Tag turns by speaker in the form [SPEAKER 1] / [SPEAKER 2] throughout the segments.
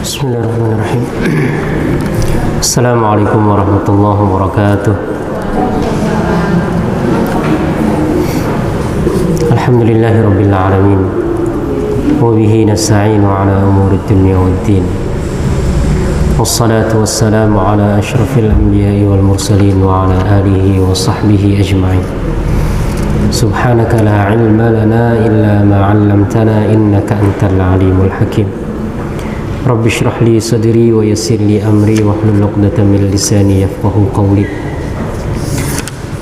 [SPEAKER 1] Bismillahirrahmanirrahim. Assalamualaikum warahmatullahi wabarakatuh. Alhamdulillahirabbil alamin. Wa bihi nasta'inu ala umuri dunya waddin. Wassalatu wassalamu ala asyrafil anbiya'i wal mursalin wa ala alihi wa sahbihi ajma'in. Subhanaka la ilma lana illa ma 'allamtana innaka antal alimul hakim. Rabbi shrah li sadri wa yassir li amri wa hlul 'uqdatam min lisani yafqahu qawli.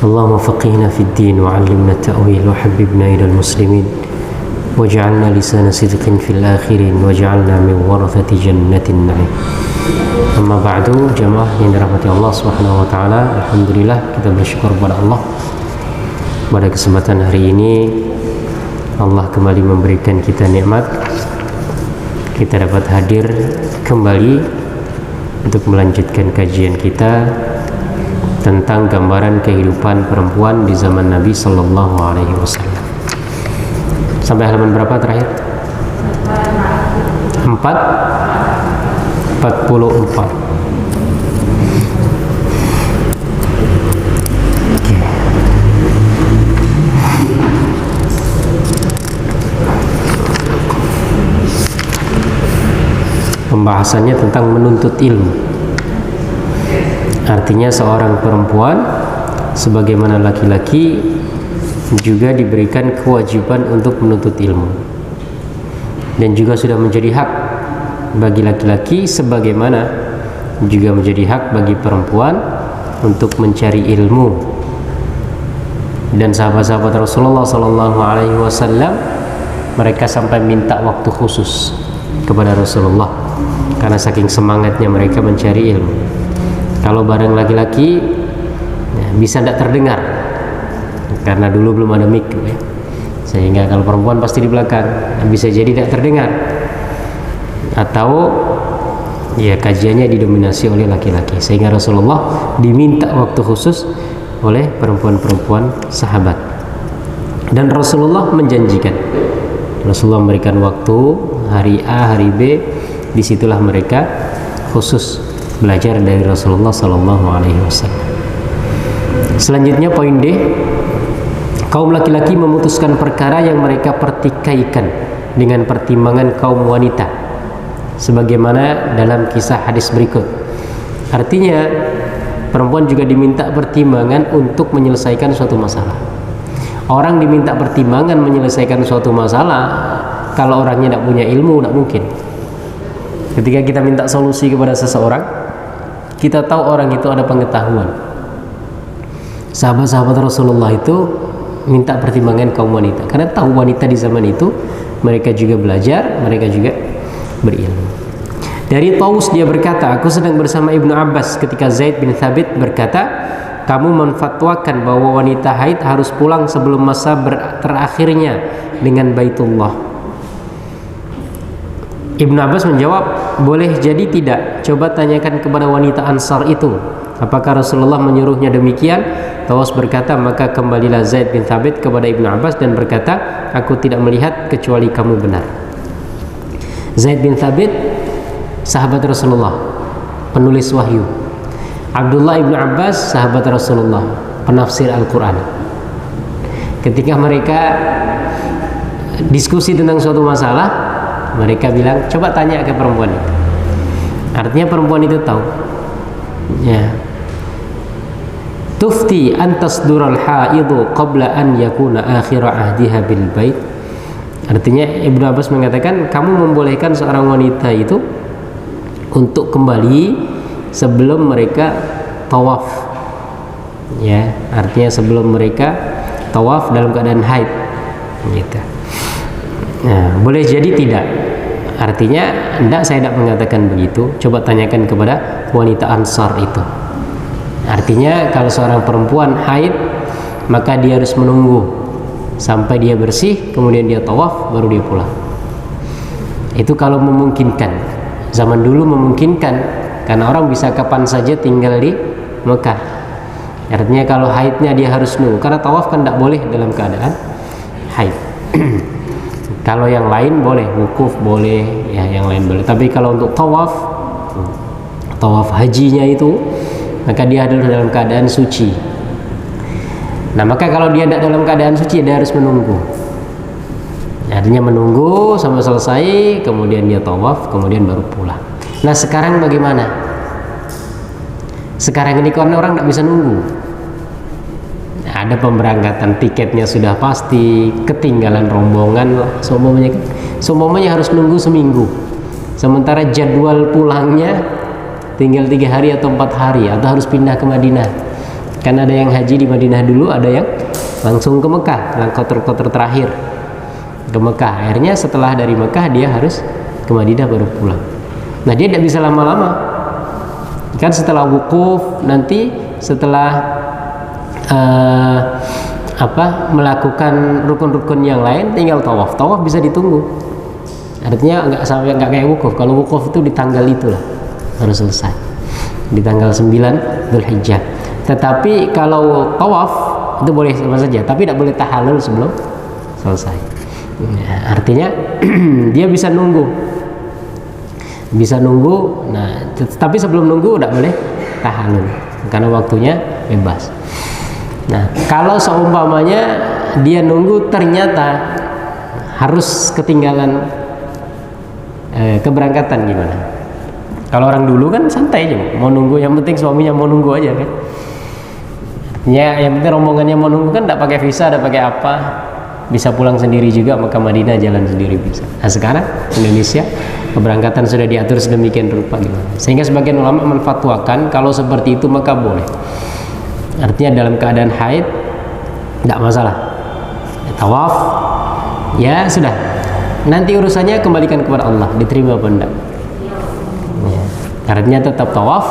[SPEAKER 1] Allahumma faqihna fid din wa 'allimna at-ta'wil wa habibna ilal muslimin waj'alna lisana sidqin fil akhirin waj'alna min warathati jannatin na'im. Amma ba'du, jamaah yang dirahmati Allah Subhanahu wa taala, alhamdulillah kita bersyukur kepada Allah. Pada kesempatan hari ini Allah kembali memberikan kita nikmat, kita dapat hadir kembali untuk melanjutkan kajian kita tentang gambaran kehidupan perempuan di zaman Nabi Sallallahu Alaihi Wasallam. Sampai halaman berapa terakhir? 44. Pembahasannya tentang menuntut ilmu. Artinya seorang perempuan sebagaimana laki-laki juga diberikan kewajiban untuk menuntut ilmu, dan juga sudah menjadi hak bagi laki-laki sebagaimana juga menjadi hak bagi perempuan untuk mencari ilmu. Dan sahabat-sahabat Rasulullah Sallallahu Alaihi Wasallam mereka sampai minta waktu khusus kepada Rasulullah karena saking semangatnya mereka mencari ilmu. Kalau bareng laki-laki ya, bisa tidak terdengar karena dulu belum ada mic ya. Sehingga kalau perempuan pasti di belakang, bisa jadi tidak terdengar, atau ya kajiannya didominasi oleh laki-laki, sehingga Rasulullah diminta waktu khusus oleh perempuan-perempuan sahabat. Dan Rasulullah menjanjikan, Rasulullah memberikan waktu hari A, hari B, disitulah mereka khusus belajar dari Rasulullah Sallallahu Alaihi Wasallam. Selanjutnya poin D, kaum laki-laki memutuskan perkara yang mereka pertikaikan dengan pertimbangan kaum wanita, sebagaimana dalam kisah hadis berikut. Artinya perempuan juga diminta pertimbangan untuk menyelesaikan suatu masalah. Orang diminta pertimbangan menyelesaikan suatu masalah, kalau orangnya tidak punya ilmu tidak mungkin. Ketika kita minta solusi kepada seseorang, kita tahu orang itu ada pengetahuan. Sahabat-sahabat Rasulullah itu minta pertimbangan kaum wanita, karena tahu wanita di zaman itu mereka juga belajar, mereka juga berilmu. Dari Taus dia berkata, aku sedang bersama Ibnu Abbas ketika Zaid bin Thabit berkata, kamu menfatwakan bahwa wanita haid harus pulang sebelum masa terakhirnya dengan Baitullah. Ibnu Abbas menjawab, boleh jadi tidak, coba tanyakan kepada wanita Ansar itu apakah Rasulullah menyuruhnya demikian. Taus berkata, maka kembalilah Zaid bin Thabit kepada Ibnu Abbas dan berkata, aku tidak melihat kecuali kamu benar. Zaid bin Thabit sahabat Rasulullah, penulis wahyu. Abdullah ibnu Abbas sahabat Rasulullah, penafsir Al-Quran. Ketika mereka diskusi tentang suatu masalah, mereka bilang, coba tanya ke perempuan itu. Artinya perempuan itu tahu ya. Tufti antasdural haidu qabla an yakuna akhira ahdiha bil bait. Artinya Ibnu Abbas mengatakan, kamu membolehkan seorang wanita itu untuk kembali sebelum mereka tawaf ya. Artinya sebelum mereka tawaf dalam keadaan haid gitu. Nah, boleh jadi tidak. Artinya tidak, saya tidak mengatakan begitu. Coba tanyakan kepada wanita Ansar itu. Artinya kalau seorang perempuan haid, maka dia harus menunggu sampai dia bersih, kemudian dia tawaf, baru dia pulang. Itu kalau memungkinkan. Zaman dulu memungkinkan, karena orang bisa kapan saja tinggal di Mekah. Artinya kalau haidnya dia harus nunggu, karena tawaf kan tidak boleh dalam keadaan haid. Kalau yang lain boleh, wukuf boleh, ya yang lain boleh. Tapi kalau untuk tawaf hajinya itu, maka dia harus dalam keadaan suci. Nah, maka kalau dia tidak dalam keadaan suci, dia harus menunggu. Artinya menunggu sampai selesai, kemudian dia tawaf, kemudian baru pulang. Nah, sekarang bagaimana? Sekarang ini karena orang tidak bisa nunggu. Nah, ada pemberangkatan, tiketnya sudah pasti, ketinggalan rombongan, semuanya harus nunggu seminggu. Sementara jadwal pulangnya tinggal 3 hari atau 4 hari, atau harus pindah ke Madinah. Kan ada yang haji di Madinah dulu, ada yang langsung ke Mekah, kloter terakhir ke Mekah. Akhirnya setelah dari Mekah dia harus ke Madinah baru pulang. Nah, dia tidak bisa lama-lama. Kan setelah wukuf, nanti setelah melakukan rukun-rukun yang lain, tinggal tawaf. Tawaf bisa ditunggu. Artinya nggak kayak wukuf. Kalau wukuf itu di tanggal itulah harus selesai, di tanggal 9 Dzulhijjah. Tetapi kalau tawaf itu boleh sama saja, tapi tidak boleh tahallul sebelum selesai. Ya, artinya dia bisa nunggu. Nah, tapi sebelum nunggu tidak boleh tahallul karena waktunya bebas. Nah, kalau seumpamanya dia nunggu ternyata harus ketinggalan keberangkatan, gimana? Kalau orang dulu kan santai aja, mau nunggu, yang penting suaminya mau nunggu aja kan. Ya, yang penting rombongannya mau nunggu kan, tidak pakai visa, tidak pakai apa, bisa pulang sendiri juga, maka Madinah jalan sendiri bisa. Nah, sekarang Indonesia keberangkatan sudah diatur sedemikian rupa gimana? Sehingga sebagian ulama menfatwakan kalau seperti itu maka boleh. Artinya dalam keadaan haid tidak masalah. Tawaf, ya sudah. Nanti urusannya kembalikan kepada Allah, diterima apa enggak. Ya, artinya tetap tawaf,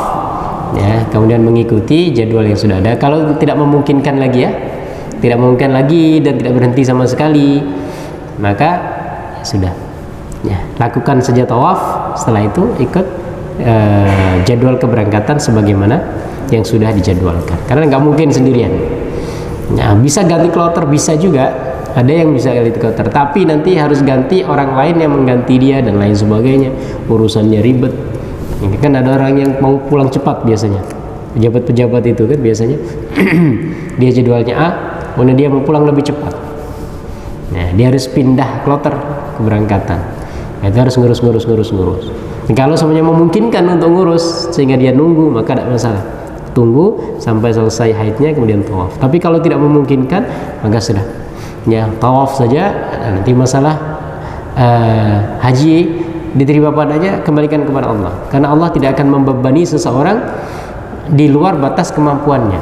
[SPEAKER 1] ya, kemudian mengikuti jadwal yang sudah ada. Kalau tidak memungkinkan lagi, ya, tidak memungkinkan lagi dan tidak berhenti sama sekali, maka sudah, ya, lakukan saja tawaf. Setelah itu ikut jadwal keberangkatan sebagaimana yang sudah dijadwalkan. Karena nggak mungkin sendirian. Nah, bisa ganti kloter, bisa juga. Ada yang bisa ganti kloter, tapi nanti harus ganti orang lain yang mengganti dia dan lain sebagainya. Urusannya ribet. Ini kan ada orang yang mau pulang cepat biasanya. Pejabat-pejabat itu kan biasanya dia jadwalnya A, kemudian dia mau pulang lebih cepat. Nah, dia harus pindah kloter keberangkatan. Nah, itu harus ngurus. Kalau semuanya memungkinkan untuk ngurus sehingga dia nunggu, maka tidak masalah. Tunggu sampai selesai haidnya kemudian tawaf. Tapi kalau tidak memungkinkan, maka sudah, ya, tawaf saja. Nanti masalah haji diterima padanya, kembalikan kepada Allah. Karena Allah tidak akan membebani seseorang di luar batas kemampuannya.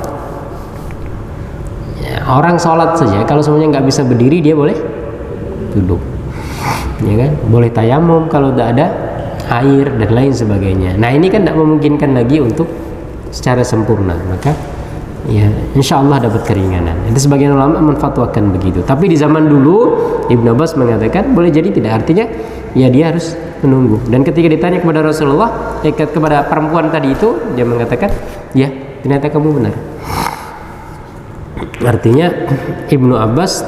[SPEAKER 1] Ya, orang sholat saja, kalau semuanya nggak bisa berdiri, dia boleh duduk, ya kan? Boleh tayamum kalau tidak ada air dan lain sebagainya. Nah, ini kan tidak memungkinkan lagi untuk secara sempurna, maka ya insya Allah dapat keringanan. Itu sebagian ulama menfatwakan begitu. Tapi di zaman dulu Ibnu Abbas mengatakan boleh jadi tidak, artinya ya dia harus menunggu. Dan ketika ditanya kepada Rasulullah, kepada perempuan tadi itu, dia mengatakan, ya ternyata kamu benar. Artinya Ibnu Abbas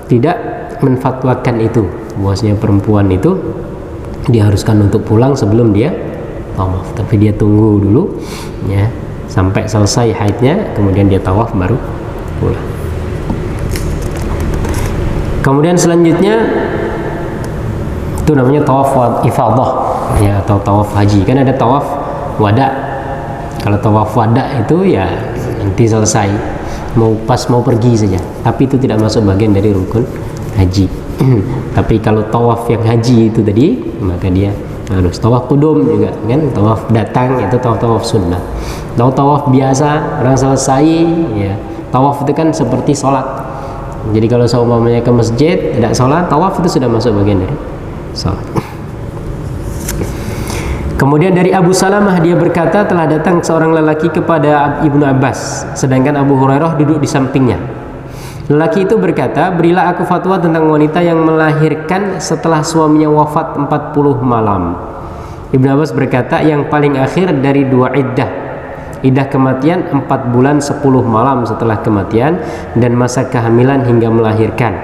[SPEAKER 1] tidak menfatwakan itu, bahwasanya perempuan itu diharuskan untuk pulang sebelum dia tawaf, tapi dia tunggu dulu, ya, sampai selesai haidnya, kemudian dia tawaf baru pulang. Kemudian selanjutnya itu namanya tawaf ifadah, ya, atau tawaf haji. Kan ada tawaf wada. Kalau tawaf wada itu ya nanti selesai, mau pergi saja, tapi itu tidak masuk bagian dari rukun haji. Tapi kalau tawaf yang haji itu tadi, maka dia harus tawaf qudum juga, kan, tawaf datang itu tawaf sunnah. Tawaf biasa orang selesai, ya, tawaf itu kan seperti sholat. Jadi kalau seumpamanya ke masjid tidak sholat, tawaf itu sudah masuk bagian dari sholat. Kemudian dari Abu Salamah, dia berkata telah datang seorang lelaki kepada Ibnu Abbas, sedangkan Abu Hurairah duduk di sampingnya. Lelaki itu berkata, berilah aku fatwa tentang wanita yang melahirkan setelah suaminya wafat 40 malam. Ibnu Abbas berkata, yang paling akhir dari 2 iddah. Iddah kematian 4 bulan 10 malam setelah kematian, dan masa kehamilan hingga melahirkan.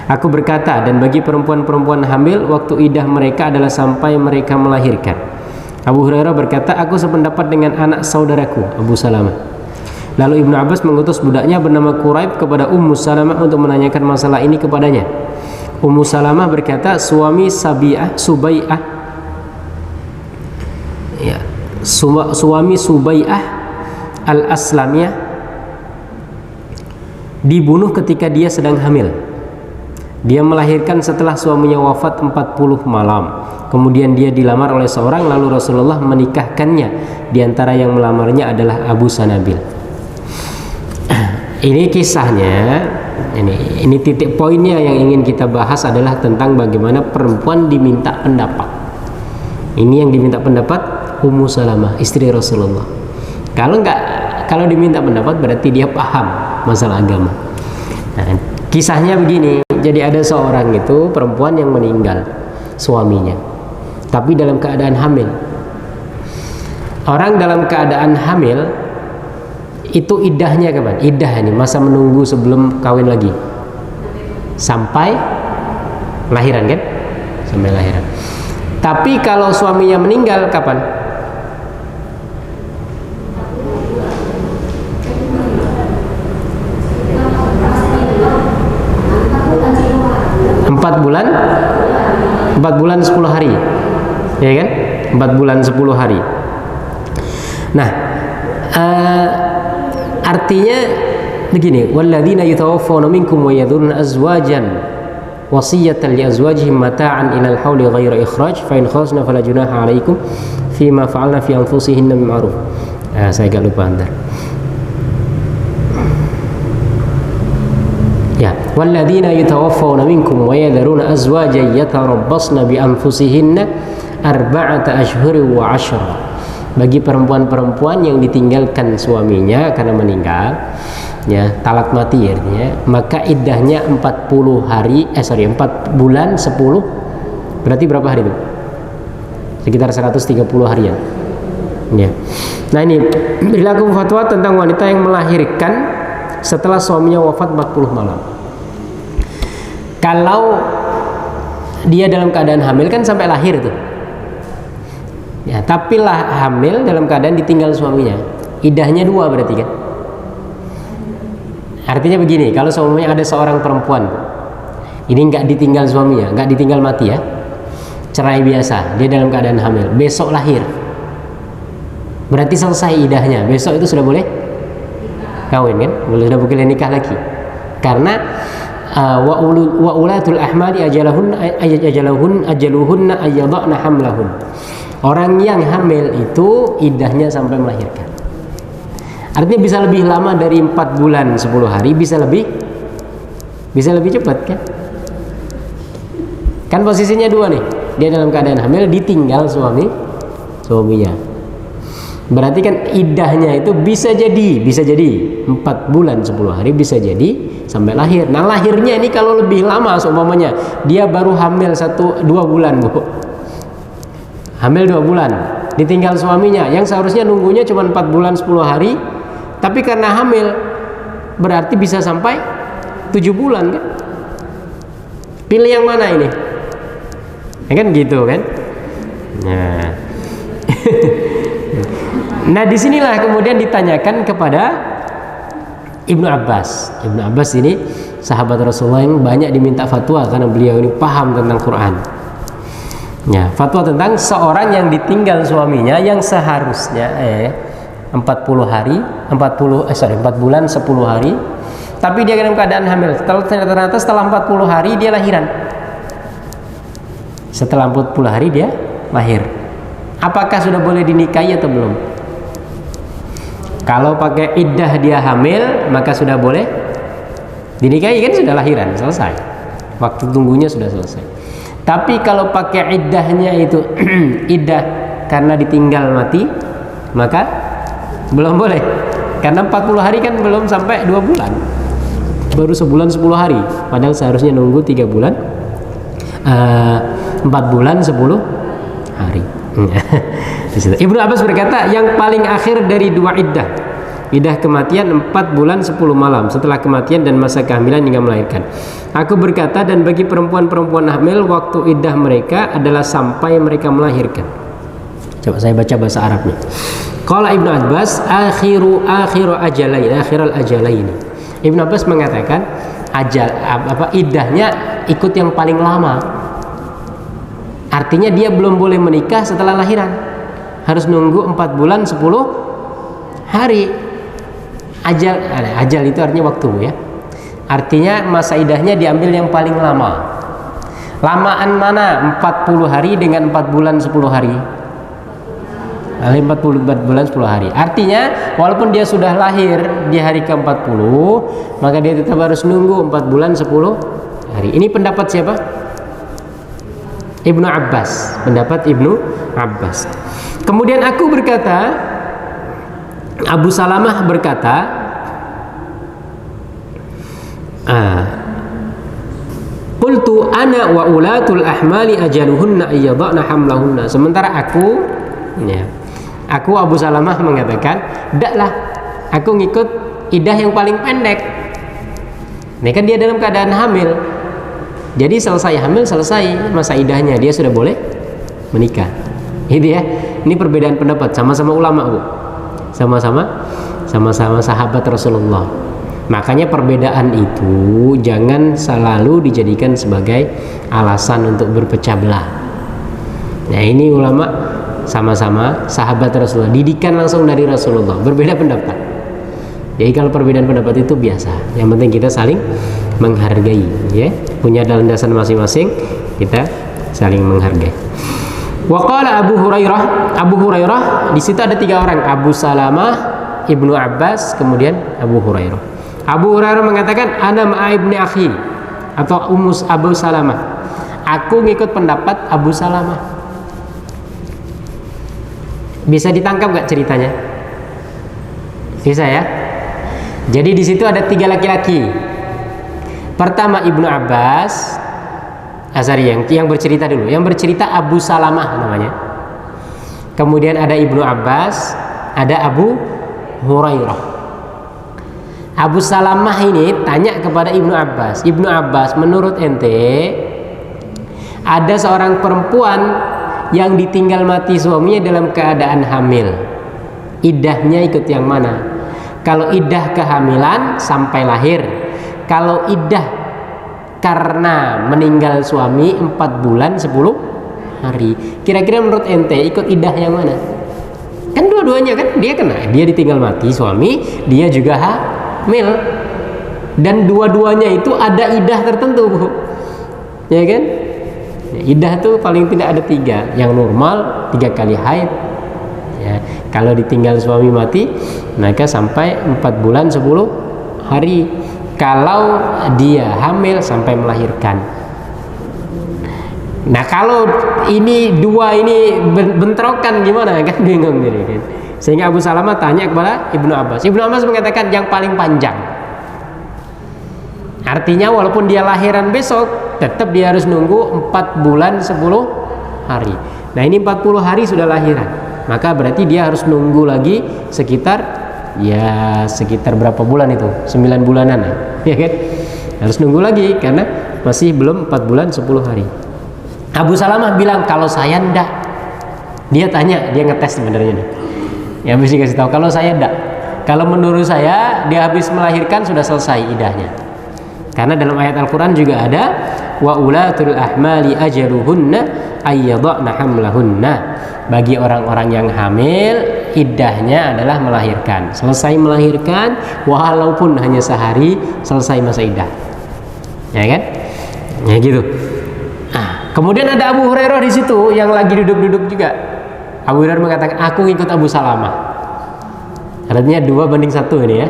[SPEAKER 1] Aku berkata, dan bagi perempuan-perempuan hamil waktu iddah mereka adalah sampai mereka melahirkan. Abu Hurairah berkata, aku sependapat dengan anak saudaraku Abu Salamah. Lalu Ibnu Abbas mengutus budaknya bernama Quraib kepada Ummu Salamah untuk menanyakan masalah ini kepadanya. Ummu Salamah berkata, suami Subai'ah ya, suami Subai'ah al-Aslamiyah dibunuh ketika dia sedang hamil. Dia melahirkan setelah suaminya wafat 40 malam. Kemudian dia dilamar oleh seorang, lalu Rasulullah menikahkannya. Di antara yang melamarnya adalah Abu Sanabil. Ini kisahnya, ini titik poinnya yang ingin kita bahas adalah tentang bagaimana perempuan diminta pendapat. Ini yang diminta pendapat Ummu Salamah, istri Rasulullah. Kalau diminta pendapat berarti dia paham masalah agama. Nah, kisahnya begini. Jadi ada seorang itu perempuan yang meninggal suaminya, tapi dalam keadaan hamil. Orang dalam keadaan hamil itu iddahnya kapan? Iddah ini masa menunggu sebelum kawin lagi sampai lahiran kan? Sampai lahiran. Tapi kalau suaminya meninggal kapan? Empat bulan 10 hari, ya kan? 4 bulan 10 hari. Nah, artinya begini, walladzina yatawaffawna minkum wa yadhuruna azwajan wasiyatan li azwajihim mata'an ilal hauli ghaira ikhraj fa in kharajna fala junaha 'alaikum fima fa'alna fi anfusihinna bil ma'ruf. Saya agak lupa antar. Ya, walladzina yatawaffawna minkum wa yadharuna azwajan yatarabbasna bi anfusihinna arba'ata ashhurin wa 'ashra. Bagi perempuan-perempuan yang ditinggalkan suaminya karena meninggal, ya, talak mati artinya, maka iddahnya 4 bulan 10. Berarti berapa hari itu? Sekitar 130 harian. Ya. Nah, ini berlaku fatwa tentang wanita yang melahirkan setelah suaminya wafat 40 malam. Kalau dia dalam keadaan hamil kan sampai lahir tuh. Ya, tapi lah hamil dalam keadaan ditinggal suaminya. Iddahnya 2 berarti kan? Artinya begini, kalau suaminya ada seorang perempuan, ini nggak ditinggal suaminya, nggak ditinggal mati ya, cerai biasa, dia dalam keadaan hamil, besok lahir, berarti selesai iddahnya, besok itu sudah boleh kawin kan? Sudah boleh nikah lagi. Karena wa ulatul ahmali ajaluhunna ayyadhna hamlahun. Orang yang hamil itu iddahnya sampai melahirkan. Artinya bisa lebih lama dari 4 bulan 10 hari, bisa lebih cepat kan? Kan posisinya 2 nih. Dia dalam keadaan hamil ditinggal suaminya. Berarti kan iddahnya itu bisa jadi 4 bulan 10 hari, bisa jadi sampai lahir. Nah, lahirnya ini kalau lebih lama seumpamanya dia baru hamil 1-2 bulan, Bu. Hamil 2 bulan, ditinggal suaminya yang seharusnya nunggunya cuma 4 bulan 10 hari, tapi karena hamil berarti bisa sampai 7 bulan kan? Pilih yang mana ini? Ya kan gitu kan? Nah. Nah, disinilah kemudian ditanyakan kepada Ibnu Abbas. Ibnu Abbas ini sahabat Rasulullah yang banyak diminta fatwa karena beliau ini paham tentang Quran. Ya, fatwa tentang seorang yang ditinggal suaminya yang seharusnya 4 bulan 10 hari, tapi dia dalam keadaan hamil. Ternyata setelah 40 hari dia lahiran. Setelah 40 hari dia lahir. Apakah sudah boleh dinikahi atau belum? Kalau pakai iddah dia hamil, maka sudah boleh dinikahi kan, sudah lahiran, selesai. Waktu tunggunya sudah selesai. Tapi kalau pakai iddahnya itu iddah karena ditinggal mati, maka belum boleh. Karena 40 hari kan belum sampai 2 bulan. Baru sebulan 10 hari. Padahal seharusnya nunggu 3 bulan. 4 bulan 10 hari. Ibnu Abbas berkata, yang paling akhir dari 2 iddah Iddah kematian 4 bulan 10 malam setelah kematian dan masa kehamilan hingga melahirkan. Aku berkata, dan bagi perempuan-perempuan hamil waktu iddah mereka adalah sampai mereka melahirkan. Coba saya baca bahasa Arabnya. Qala Ibnu Abbas akhiral ajalain. Ibnu Abbas mengatakan iddahnya ikut yang paling lama. Artinya dia belum boleh menikah setelah lahiran. Harus nunggu 4 bulan 10 hari. Ajal itu artinya waktu ya. Artinya masa iddahnya diambil yang paling lama. Lamaan mana 40 hari dengan 4 bulan 10 hari? 44 bulan 10 hari. Artinya walaupun dia sudah lahir di hari ke-40, maka dia tetap harus nunggu 4 bulan 10 hari. Ini pendapat siapa? Ibnu Abbas. Pendapat Ibnu Abbas. Kemudian aku berkata, Abu Salamah berkata, qultu ana wa ulatul ahmali ajaluhunna ayyadna hamlahunna. Sementara aku Abu Salamah mengatakan, daklah aku ngikut iddah yang paling pendek. Ini kan dia dalam keadaan hamil. Jadi selesai hamil, selesai masa iddahnya, dia sudah boleh menikah. Itu ya. Ini perbedaan pendapat, sama-sama ulama, Bu. Sama-sama sahabat Rasulullah. Makanya perbedaan itu jangan selalu dijadikan sebagai alasan untuk berpecah belah. Nah, ini ulama sama-sama sahabat Rasulullah, didikan langsung dari Rasulullah, berbeda pendapat. Jadi kalau perbedaan pendapat itu biasa, yang penting kita saling menghargai, ya, punya landasan masing-masing, kita saling menghargai. Waqala Abu Hurairah, di situ ada 3 orang, Abu Salamah, Ibnu Abbas, kemudian Abu Hurairah. Abu Hurairah mengatakan, ana ma'a ibni akhi, atau Abu Salamah, aku ngikut pendapat Abu Salamah. Bisa ditangkap gak ceritanya? Bisa ya? Jadi di situ ada 3 laki-laki. Pertama Ibnu Abbas Azari yang bercerita dulu. Yang bercerita Abu Salamah namanya. Kemudian ada Ibnu Abbas, ada Abu Hurairah. Abu Salamah ini tanya kepada Ibnu Abbas, Ibnu Abbas, menurut ente ada seorang perempuan yang ditinggal mati suaminya dalam keadaan hamil, iddahnya ikut yang mana? Kalau iddah kehamilan sampai lahir, kalau iddah karena meninggal suami 4 bulan 10 hari, kira-kira menurut ente ikut iddah yang mana? Kan dua-duanya kan, dia ditinggal mati suami, dia juga hamil, dan dua-duanya itu ada iddah tertentu, ya kan? Iddah itu paling tidak ada 3, yang normal 3 kali haid ya. Kalau ditinggal suami mati maka sampai 4 bulan 10 hari. Kalau dia hamil sampai melahirkan. Nah kalau ini 2 ini bentrokan gimana kan, bingung gitu kan. Sehingga Abu Salamah tanya kepada Ibnu Abbas. Ibnu Abbas mengatakan yang paling panjang. Artinya walaupun dia lahiran besok, tetap dia harus nunggu 4 bulan 10 hari. Nah ini 40 hari sudah lahiran, maka berarti dia harus nunggu lagi sekitar berapa bulan itu? 9 bulanan ya kan? Harus nunggu lagi karena masih belum 4 bulan 10 hari. Abu Salamah bilang, kalau saya ndak. Dia tanya, dia ngetes sebenarnya nih. Ya mesti kasih tahu, kalau saya ndak. Kalau menurut saya dia habis melahirkan sudah selesai iddahnya. Karena dalam ayat Al-Quran juga ada wa ulatul ahmali ajaluhunna ayyadna hamlahunna. Bagi orang-orang yang hamil, iddahnya adalah melahirkan. Selesai melahirkan, walaupun hanya sehari, selesai masa iddah. Ya kan? Ya gitu. Nah, kemudian ada Abu Hurairah di situ yang lagi duduk-duduk juga. Abu Hurairah mengatakan, aku ikut Abu Salamah. Artinya 2-1 ini ya.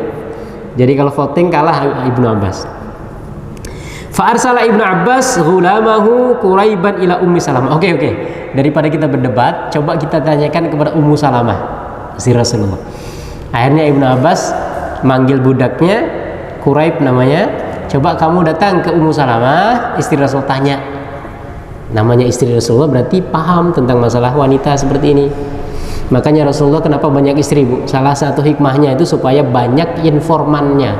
[SPEAKER 1] Jadi kalau voting kalah Ibnu Abbas. Fa'arsala Ibnu Abbas ghulamahu Quraiban ila Ummi Salamah. Oke. Daripada kita berdebat, coba kita tanyakan kepada Ummu Salamah, istri Rasulullah. Akhirnya Ibnu Abbas manggil budaknya, Quraib namanya. Coba kamu datang ke Ummu Salamah, istri Rasul, tanya. Namanya istri Rasulullah berarti paham tentang masalah wanita seperti ini. Makanya Rasulullah kenapa banyak istri, Bu? Salah satu hikmahnya itu supaya banyak informannya,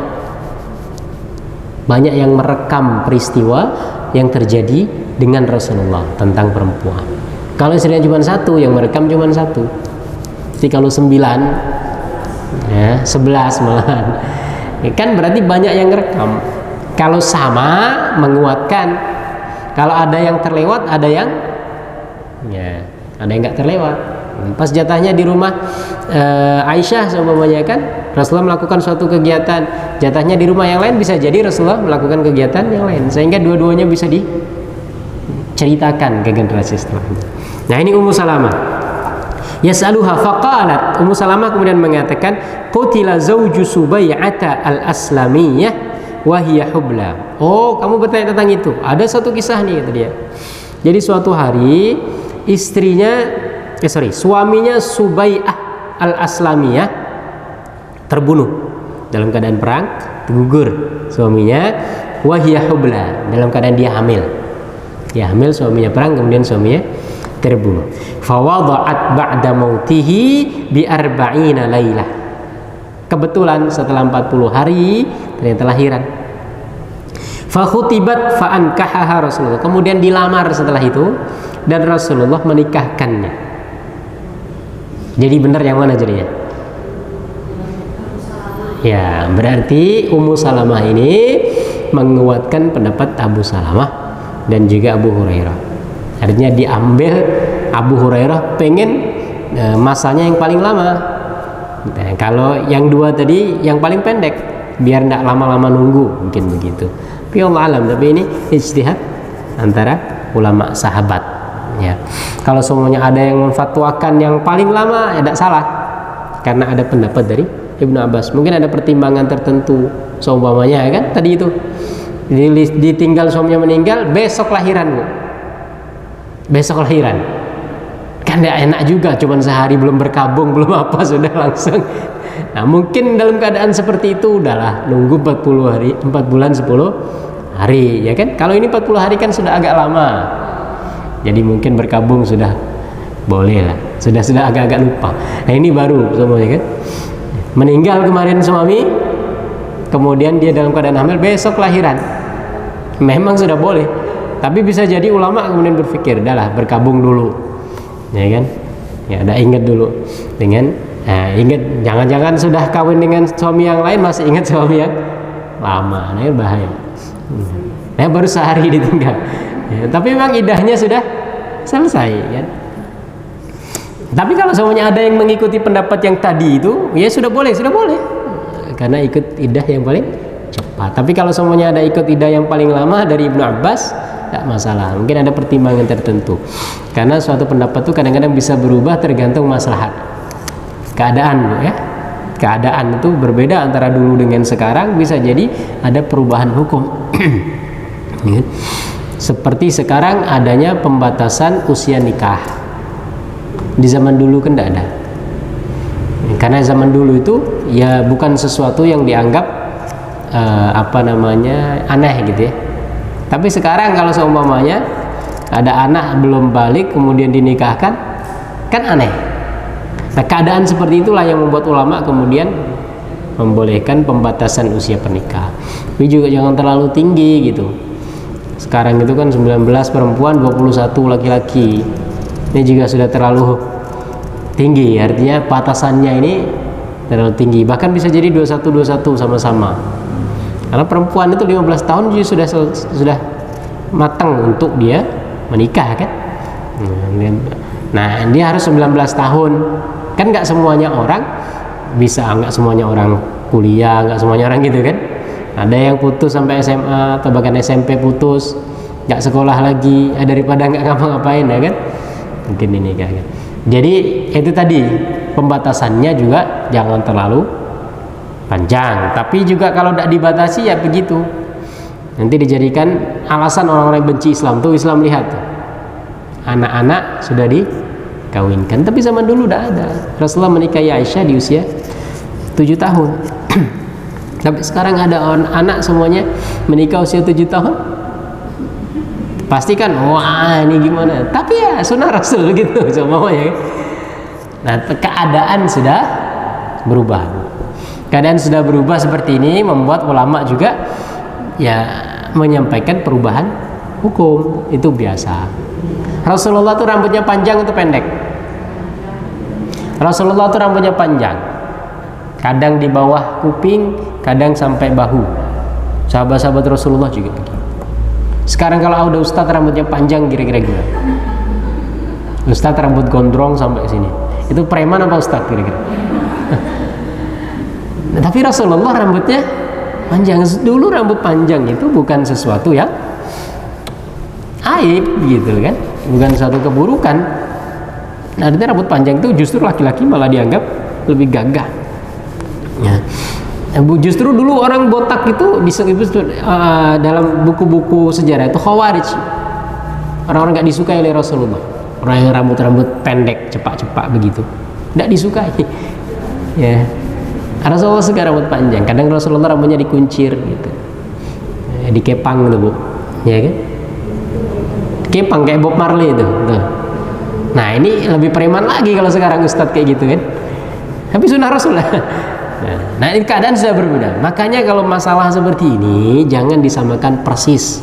[SPEAKER 1] banyak yang merekam peristiwa yang terjadi dengan Rasulullah tentang perempuan. Kalau istrinya cuma satu, yang merekam cuma satu. Jadi kalau 9, ya 11 malahan, kan berarti banyak yang merekam. Kalau sama menguatkan. Kalau ada yang terlewat, ada yang nggak terlewat. Pas jatahnya di rumah Aisyah seumpamanya kan, Rasulullah melakukan suatu kegiatan, jatahnya di rumah yang lain, bisa jadi Rasulullah melakukan kegiatan yang lain, sehingga dua-duanya bisa diceritakan ke generasi setelahnya. Nah, ini Ummu Salamah. Yas'aluha faqalat, Ummu Salamah kemudian mengatakan, qutila zawju Subai'ata al-Aslamiyah wa hiya hubla. Oh, kamu bertanya tentang itu. Ada satu kisah nih, kata dia. Jadi suatu hari suaminya Subai'ah al-Aslamiyah terbunuh dalam keadaan perang, gugur suaminya, wa hiya hubla, dalam keadaan dia hamil. Dia hamil, suaminya perang, kemudian suaminya terbunuh. Fawada'at ba'da mautihi bi arba'ina lailah. Kebetulan setelah 40 hari ternyata lahiran. Fa khutibat fa ankahaha Rasulullah. Kemudian dilamar setelah itu dan Rasulullah menikahkannya. Jadi benar yang mana jadinya? Ya, berarti Ummu Salamah ini menguatkan pendapat Abu Salamah dan juga Abu Hurairah. Artinya diambil Abu Hurairah pengen masanya yang paling lama. Nah, kalau yang dua tadi yang paling pendek, biar tidak lama-lama nunggu, mungkin begitu. Tapi Allah alam, tapi ini ijtihad antara ulama sahabat. Ya, kalau semuanya ada yang memfatwakan yang paling lama, ya tidak salah, karena ada pendapat dari Ibnu Abbas. Mungkin ada pertimbangan tertentu, seumpamanya ya kan tadi itu ditinggal suaminya meninggal, besok lahiran, Bu. Besok lahiran kan tidak enak juga, cuman sehari belum berkabung belum apa sudah langsung. Nah, mungkin dalam keadaan seperti itu udahlah nunggu 40 hari, 4 bulan 10 hari ya kan. Kalau ini 40 hari kan sudah agak lama, jadi mungkin berkabung sudah boleh lah, sudah agak-agak lupa. Nah, ini baru semuanya kan, meninggal kemarin suami, kemudian dia dalam keadaan hamil, besok lahiran, memang sudah boleh. Tapi bisa jadi ulama kemudian berpikir, udahlah berkabung dulu, ya kan? Ya, udah ingat dulu dengan, ingat jangan-jangan sudah kawin dengan suami yang lain masih ingat suami yang lama, nah bahaya. Nah, baru sehari ditinggal, ya, tapi memang idahnya sudah selesai, kan? Tapi kalau semuanya ada yang mengikuti pendapat yang tadi itu, ya sudah boleh, karena ikut idah yang paling cepat. Tapi kalau semuanya ada ikut idah yang paling lama dari Ibnu Abbas, tidak masalah, mungkin ada pertimbangan tertentu, karena suatu pendapat itu kadang-kadang bisa berubah tergantung maslahat keadaan, ya. Keadaan itu berbeda antara dulu dengan sekarang, bisa jadi ada perubahan hukum. Seperti sekarang adanya pembatasan usia nikah, di zaman dulu kan tidak ada, karena zaman dulu itu ya bukan sesuatu yang dianggap aneh gitu ya. Tapi sekarang kalau seumpamanya ada anak belum balik kemudian dinikahkan, kan aneh. Nah, keadaan seperti itulah yang membuat ulama kemudian membolehkan pembatasan usia pernikahan. Tapi juga jangan terlalu tinggi gitu. Sekarang itu kan 19 perempuan, 21 laki-laki. Ini juga sudah terlalu tinggi, artinya batasannya ini terlalu tinggi. Bahkan bisa jadi 21 sama-sama. Karena perempuan itu 15 tahun juga sudah matang untuk dia menikah kan. Nah, dia harus 19 tahun. Kan nggak semuanya orang bisa, nggak semuanya orang kuliah, nggak semuanya orang gitu kan. Ada yang putus sampai SMA atau bahkan SMP putus, nggak sekolah lagi, daripada nggak ngapa-ngapain ya kan. Mungkin ini kan. Jadi itu tadi pembatasannya juga jangan terlalu panjang, tapi juga kalau tidak dibatasi ya begitu, nanti dijadikan alasan orang-orang yang benci Islam. Tuh Islam lihat tuh, anak-anak sudah dikawinkan, tapi zaman dulu tidak ada. Rasulullah menikahi Aisyah di usia 7 tahun. Tapi sekarang ada anak semuanya menikah usia 7 tahun, pastikan wah ini gimana, tapi ya sunnah Rasul gitu semuanya. Nah, keadaan sudah berubah. Keadaan sudah berubah seperti ini membuat ulama juga ya menyampaikan perubahan hukum. Itu biasa. Rasulullah tuh rambutnya panjang atau pendek? Rasulullah tuh rambutnya panjang. Kadang di bawah kuping, kadang sampai bahu. Sahabat-sahabat Rasulullah juga begitu. Sekarang kalau ada ustadz rambutnya panjang kira-kira gimana? Ustadz rambut gondrong sampai sini. Itu preman apa ustadz kira-kira? Nah, tapi Rasulullah rambutnya panjang. Dulu rambut panjang itu bukan sesuatu yang aib gitu kan, bukan suatu keburukan. Nah, artinya rambut panjang itu justru laki-laki malah dianggap lebih gagah. Ya. Justru dulu orang botak itu dalam buku-buku sejarah itu khawarij. Orang-orang nggak disukai oleh Rasulullah. Orang yang rambut-rambut pendek, cepak-cepak begitu, nggak disukai. Ya. Rasulullah suka rambut panjang. Kadang Rasulullah rambutnya dikuncir gitu, dikepang gitu bu, ya kan? Kepang kayak Bob Marley itu. Tuh. Nah ini lebih preman lagi kalau sekarang ustadz kayak gitu kan. Tapi sunnah Rasul lah. Nah ini keadaan sudah berbeda. Makanya kalau masalah seperti ini jangan disamakan persis.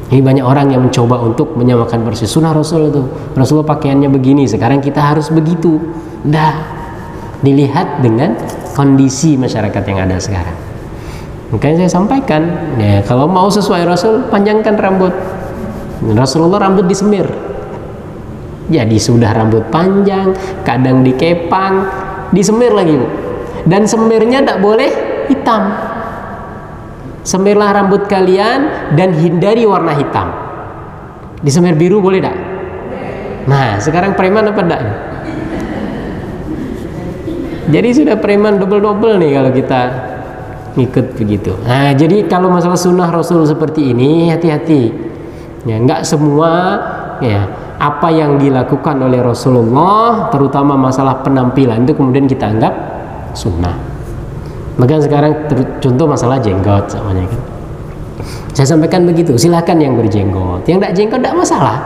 [SPEAKER 1] Ini banyak orang yang mencoba untuk menyamakan persis. Sunnah Rasul itu, Rasulullah pakaiannya begini, sekarang kita harus begitu. Dah, dilihat dengan kondisi masyarakat yang ada sekarang. Makanya saya sampaikan, ya kalau mau sesuai Rasul, panjangkan rambut. Rasulullah rambut disemir. Jadi sudah rambut panjang, kadang dikepang, disemir lagi bu. Dan semirnya tidak boleh hitam. Semirlah rambut kalian dan hindari warna hitam. Disemir biru boleh tak? Nah sekarang preman apa enggak? Jadi sudah preman double-double nih kalau kita ngikut begitu. Nah jadi kalau masalah sunnah Rasul seperti ini hati-hati. Ya enggak semua ya apa yang dilakukan oleh Rasulullah terutama masalah penampilan itu kemudian kita anggap sunnah. Maka sekarang contoh masalah jenggot namanya kan. Saya sampaikan begitu, silakan yang berjenggot. Yang tidak jenggot tidak masalah.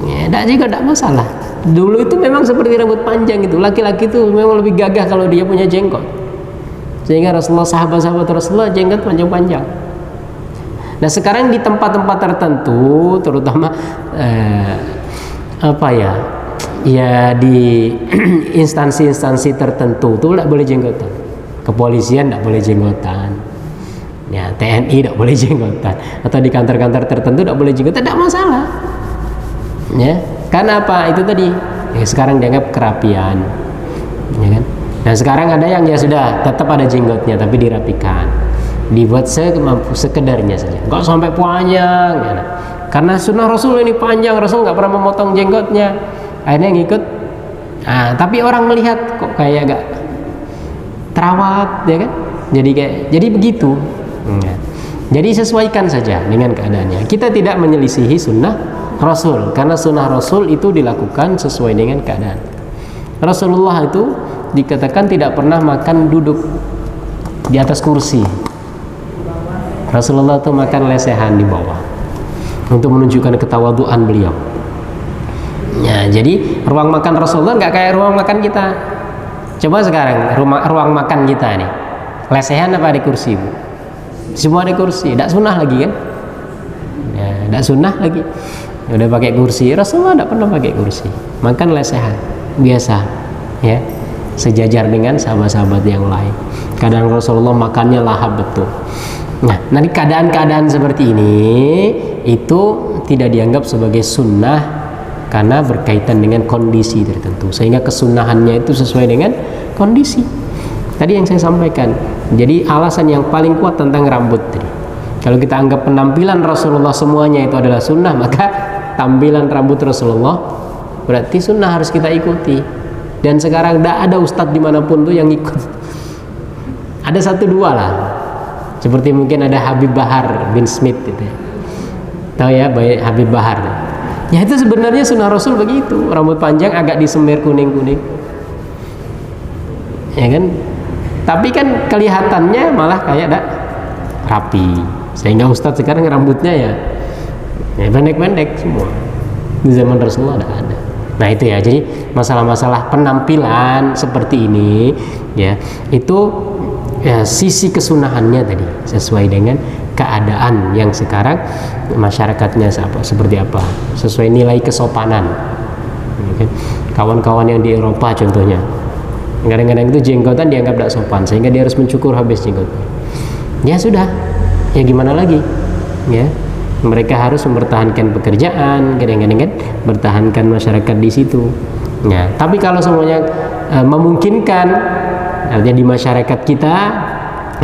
[SPEAKER 1] Ya, tidak jenggot tidak masalah. Dulu itu memang seperti rambut panjang itu. Laki-laki itu memang lebih gagah kalau dia punya jenggot. Sehingga Rasulullah, sahabat-sahabat Rasulullah jenggot panjang-panjang. Nah sekarang di tempat-tempat tertentu, terutama ya di instansi-instansi tertentu itu tidak boleh jenggotan. Kepolisian tidak boleh jenggotan, ya TNI tidak boleh jenggotan, atau di kantor-kantor tertentu tidak boleh jenggotan, tidak masalah. Ya, karena apa? Itu tadi. Ya, sekarang dianggap kerapian, ya kan? Nah sekarang ada yang ya sudah tetap ada jenggotnya tapi dirapikan, dibuat sekedarnya saja, nggak sampai panjang. Ya. Karena sunnah Rasul ini panjang, Rasul nggak pernah memotong jenggotnya. Akhirnya ngikut. Nah, tapi orang melihat kok kayak agak terawat, ya kan? Jadi begitu. Ya. Jadi sesuaikan saja dengan keadaannya. Kita tidak menyelisihi sunnah Rasul, karena sunnah Rasul itu dilakukan sesuai dengan keadaan. Rasulullah itu dikatakan tidak pernah makan duduk di atas kursi. Rasulullah itu makan lesehan di bawah untuk menunjukkan ketawaduan beliau. Ya, jadi ruang makan Rasulullah nggak kayak ruang makan kita. Coba sekarang ruang makan kita nih, lesehan apa di kursi bu? Semua di kursi, tidak sunnah lagi kan? Ya, tidak sunnah lagi. Udah pakai kursi, Rasulullah tidak pernah pakai kursi. Makan lesehan, biasa, ya, sejajar dengan sahabat-sahabat yang lain. Kadang Rasulullah makannya lahap betul. Nah, nanti keadaan-keadaan seperti ini itu tidak dianggap sebagai sunnah karena berkaitan dengan kondisi tertentu, sehingga kesunahannya itu sesuai dengan kondisi. Tadi yang saya sampaikan. Jadi alasan yang paling kuat tentang rambut tadi. Kalau kita anggap penampilan Rasulullah semuanya itu adalah sunnah, maka tampilan rambut Rasulullah berarti sunnah, harus kita ikuti. Dan sekarang tidak ada ustadz dimanapun tuh yang ikut. Ada satu dua lah. Seperti mungkin ada Habib Bahar bin Smith gitu ya. Tahu ya Habib Bahar. Ya itu sebenarnya sunnah Rasul begitu, rambut panjang agak disemir kuning-kuning, ya kan? Tapi kan kelihatannya malah kayak ada rapi, sehingga ustadz sekarang rambutnya ya pendek-pendek semua. Di zaman Rasulullah ada. Nah itu ya, jadi masalah-masalah penampilan seperti ini ya, itu ya, sisi kesunahannya tadi sesuai dengan keadaan yang sekarang masyarakatnya seperti apa, sesuai nilai kesopanan. Kawan-kawan yang di Eropa contohnya, kadang-kadang itu jenggotan dianggap tidak sopan sehingga dia harus mencukur habis jenggotnya. Ya sudah, ya gimana lagi ya, mereka harus mempertahankan pekerjaan, kadang-kadang kan bertahankan masyarakat di situ ya. Tapi kalau semuanya memungkinkan, artinya di masyarakat kita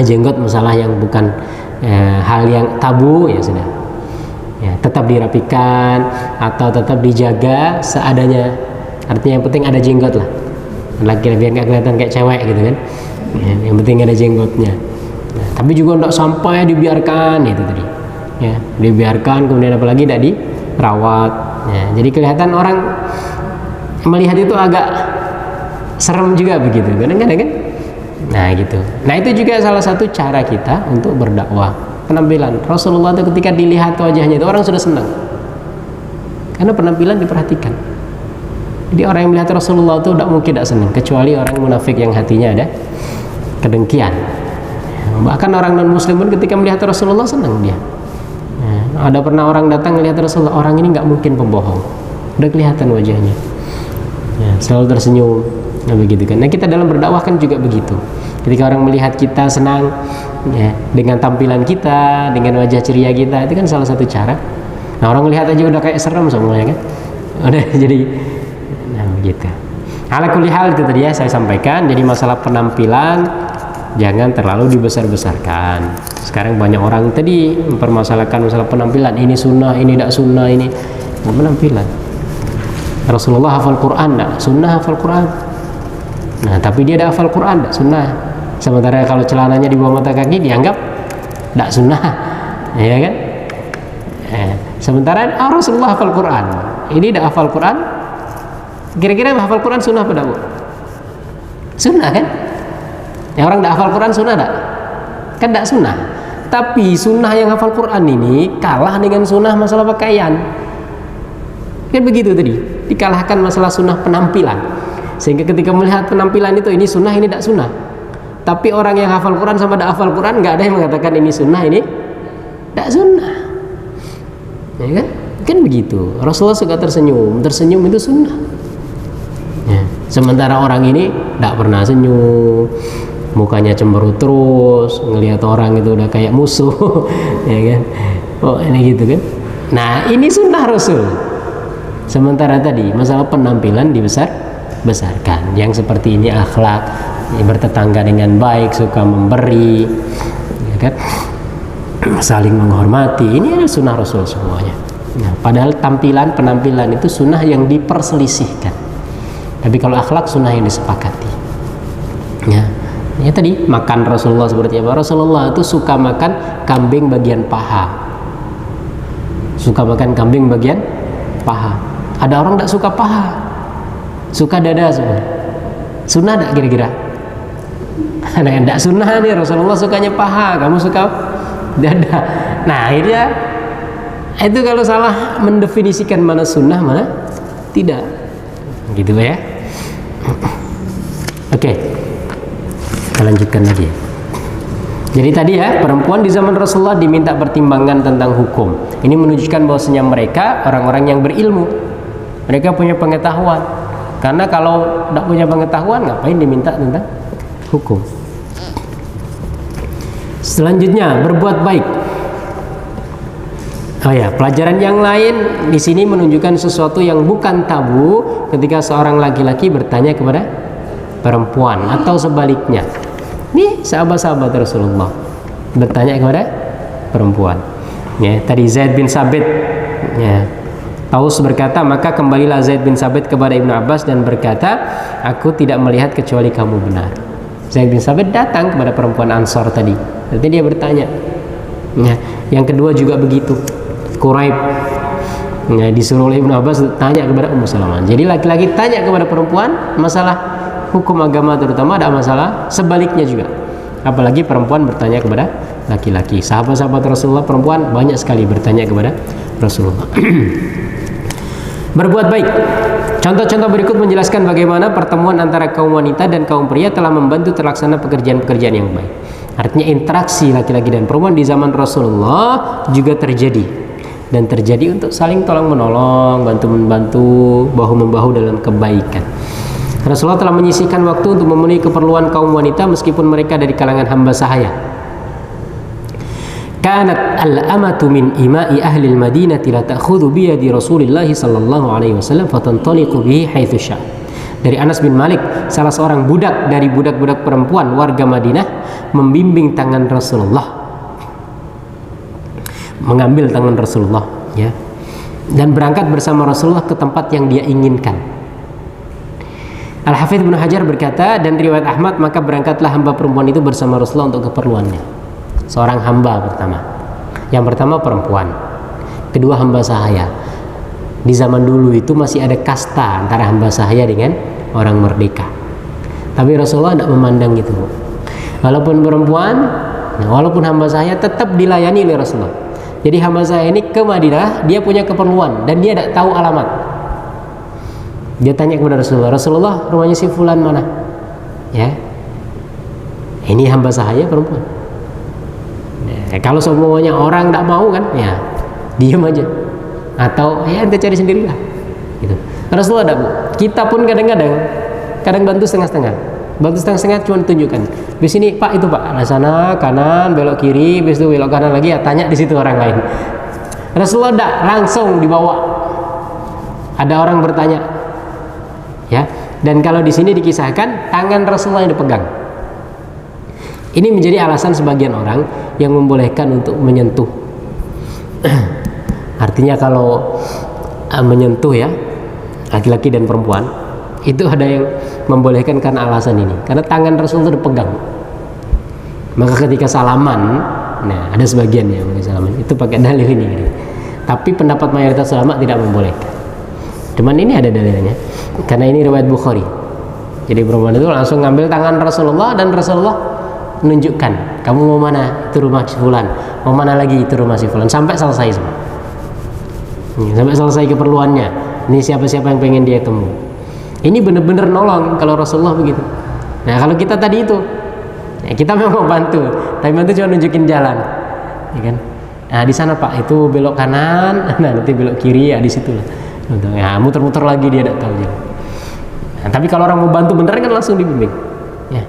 [SPEAKER 1] jenggot masalah yang bukan hal yang tabu, ya sudah ya, tetap dirapikan atau tetap dijaga seadanya, artinya yang penting ada jenggot lah, laki biar nggak kelihatan kayak cewek gitu kan ya, yang penting ada jenggotnya. Nah, tapi juga tidak sampai dibiarkan itu tadi ya, dibiarkan kemudian apalagi tidak dirawat ya, jadi kelihatan orang melihat itu agak serem juga begitu kadang-kadang kan. Nah gitu. Nah itu juga salah satu cara kita untuk berdakwah, penampilan Rasulullah itu ketika dilihat wajahnya itu orang sudah senang karena penampilan diperhatikan. Jadi orang yang melihat Rasulullah itu tidak mungkin tidak senang, kecuali orang munafik yang hatinya ada kedengkian. Bahkan orang non muslim pun ketika melihat Rasulullah senang dia. Nah, ada pernah orang datang melihat Rasulullah, orang ini nggak mungkin pembohong, udah kelihatan wajahnya ya, selalu tersenyum. Nah begitu kan. Nah kita dalam berdakwah kan juga begitu. Ketika orang melihat kita senang ya, dengan tampilan kita, dengan wajah ceria kita, itu kan salah satu cara. Nah orang melihat aja udah kayak serem semuanya kan, udah jadi. Nah begitu. Ala kulli hal itu tadi ya saya sampaikan. Jadi masalah penampilan jangan terlalu dibesar-besarkan. Sekarang banyak orang tadi mempermasalahkan masalah penampilan, ini sunnah, ini tidak sunnah, ini penampilan. Rasulullah hafal Quran tidak? Sunnah hafal Quran. Nah tapi dia ada hafal Quran tidak? Sunnah. Sementara kalau celananya di bawah mata kaki dianggap tidak sunnah, ya kan? Sementara Rasulullah hafal Quran, ini tidak hafal Quran. Kira-kira hafal Quran sunnah apa tidak? Sunnah kan? Yang orang tidak hafal Quran sunnah tidak? Kan tidak sunnah. Tapi sunnah yang hafal Quran ini kalah dengan sunnah masalah pakaian. Kan begitu tadi, dikalahkan masalah sunnah penampilan. Sehingga ketika melihat penampilan itu, ini sunnah, ini tidak sunnah. Tapi orang yang hafal Quran sama tidak hafal Quran, nggak ada yang mengatakan ini sunnah, ini tidak sunnah. Ya kan? Kan begitu. Rasulullah suka tersenyum, tersenyum itu sunnah. Ya. Sementara orang ini tidak pernah senyum, mukanya cemberut terus, ngelihat orang itu udah kayak musuh, ya kan? Oh ini gitu kan? Nah ini sunnah Rasul. Sementara tadi masalah penampilan dibesarkan. Yang seperti ini akhlak, bertetangga dengan baik, suka memberi, ya kan? Saling menghormati. Ini adalah sunnah Rasul semuanya. Nah, padahal penampilan itu sunnah yang diperselisihkan. Tapi kalau akhlak sunnah yang disepakati. Ya. Ya tadi makan Rasulullah seperti apa? Rasulullah itu suka makan kambing bagian paha. Suka makan kambing bagian paha. Ada orang tidak suka paha, suka dada semua. Sunnah tidak kira-kira? Ada yang tidak sunnah nih, Rasulullah sukanya paha, kamu suka dada. Nah akhirnya itu kalau salah mendefinisikan mana sunnah mana tidak, gitu ya. Oke, kita lanjutkan lagi. Jadi tadi ya, perempuan di zaman Rasulullah diminta pertimbangan tentang hukum. Ini menunjukkan bahwasanya mereka orang-orang yang berilmu. Mereka punya pengetahuan. Karena kalau tidak punya pengetahuan, ngapain diminta tentang hukum? Selanjutnya, berbuat baik. Oh ya, pelajaran yang lain di sini menunjukkan sesuatu yang bukan tabu ketika seorang laki-laki bertanya kepada perempuan atau sebaliknya. Ini sahabat-sahabat Rasulullah bertanya kepada perempuan. Ya, tadi Zaid bin Sabit. Ya. Taus berkata, maka kembalilah Zaid bin Sabit kepada Ibnu Abbas dan berkata, aku tidak melihat kecuali kamu benar. Zaid bin Sabit datang kepada perempuan Ansor tadi. Berarti dia bertanya. Ya. Yang kedua juga begitu. Quraib ya, disuruh oleh Ibnu Abbas tanya kepada Ummu Salamah. Jadi laki-laki tanya kepada perempuan masalah hukum agama, terutama ada masalah sebaliknya juga. Apalagi perempuan bertanya kepada laki-laki. Sahabat-sahabat Rasulullah perempuan banyak sekali bertanya kepada Rasulullah. Berbuat baik. Contoh-contoh berikut menjelaskan bagaimana pertemuan antara kaum wanita dan kaum pria telah membantu terlaksana pekerjaan-pekerjaan yang baik. Artinya interaksi laki-laki dan perempuan di zaman Rasulullah juga terjadi, dan terjadi untuk saling tolong-menolong, bantu-membantu, bahu-membahu dalam kebaikan. Rasulullah telah menyisihkan waktu untuk memenuhi keperluan kaum wanita meskipun mereka dari kalangan hamba sahaya. Kanat al-amatu min ima'i ahli al-Madinah la ta'khudhu bi yadi Rasulillah sallallahu alaihi wasallam fatantaliqu bihi haitsu syaa. Dari Anas bin Malik, salah seorang budak dari budak-budak perempuan warga Madinah membimbing tangan Rasulullah, mengambil tangan Rasulullah, ya, dan berangkat bersama Rasulullah ke tempat yang dia inginkan. Al-Hafidz Ibnu Hajar berkata, dan riwayat Ahmad, maka berangkatlah hamba perempuan itu bersama Rasulullah untuk keperluannya. Seorang hamba pertama, yang pertama perempuan, kedua hamba sahaya. Di zaman dulu itu masih ada kasta antara hamba sahaya dengan orang merdeka, tapi Rasulullah tidak memandang itu. Walaupun perempuan, walaupun hamba sahaya, tetap dilayani oleh Rasulullah. Jadi hamba sahaya ini ke Madinah, dia punya keperluan dan dia tidak tahu alamat. Dia tanya kepada Rasulullah, Rasulullah, rumahnya si fulan mana? Ya, ini hamba sahaya perempuan. Kalau semuanya orang tidak mau kan, ya diam aja, atau ya ente cari sendirilah. Gitu. Rasulullah tidak, Bu. Kita pun kadang bantu setengah-setengah. Bantu setengah-setengah cuma tunjukkan. Di sini Pak, itu Pak, nah sana kanan, belok kiri, habis itu belok kanan lagi, ya tanya di situ orang lain. Rasulullah tidak langsung dibawa. Ada orang bertanya, ya. Dan kalau di sini dikisahkan tangan Rasulullah yang dipegang. Ini menjadi alasan sebagian orang yang membolehkan untuk menyentuh. Artinya kalau menyentuh, ya, laki-laki dan perempuan, itu ada yang membolehkan karena alasan ini, karena tangan Rasul itu dipegang. Maka ketika salaman, nah ada sebagian yang salaman itu pakai dalil ini, gitu. Tapi pendapat mayoritas ulama tidak membolehkan. Cuman ini ada dalilnya, karena ini riwayat Bukhari. Jadi perempuan itu langsung ngambil tangan Rasulullah dan Rasulullah menunjukkan, kamu mau mana? Itu rumah si fulan. Mau mana lagi? Itu rumah si fulan. Sampai selesai semua. Sampai selesai keperluannya. Ini siapa-siapa yang pengen dia temu. Ini benar-benar nolong kalau Rasulullah begitu. Nah kalau kita tadi itu, ya kita memang mau bantu, tapi bantu cuma nunjukin jalan, ya kan? Nah di sana Pak, itu belok kanan, nah nanti belok kiri, ya di situ lah. Nah muter-muter lagi dia tidak tahu jalan. Nah, tapi kalau orang mau bantu beneran kan langsung dibimbing. Ya,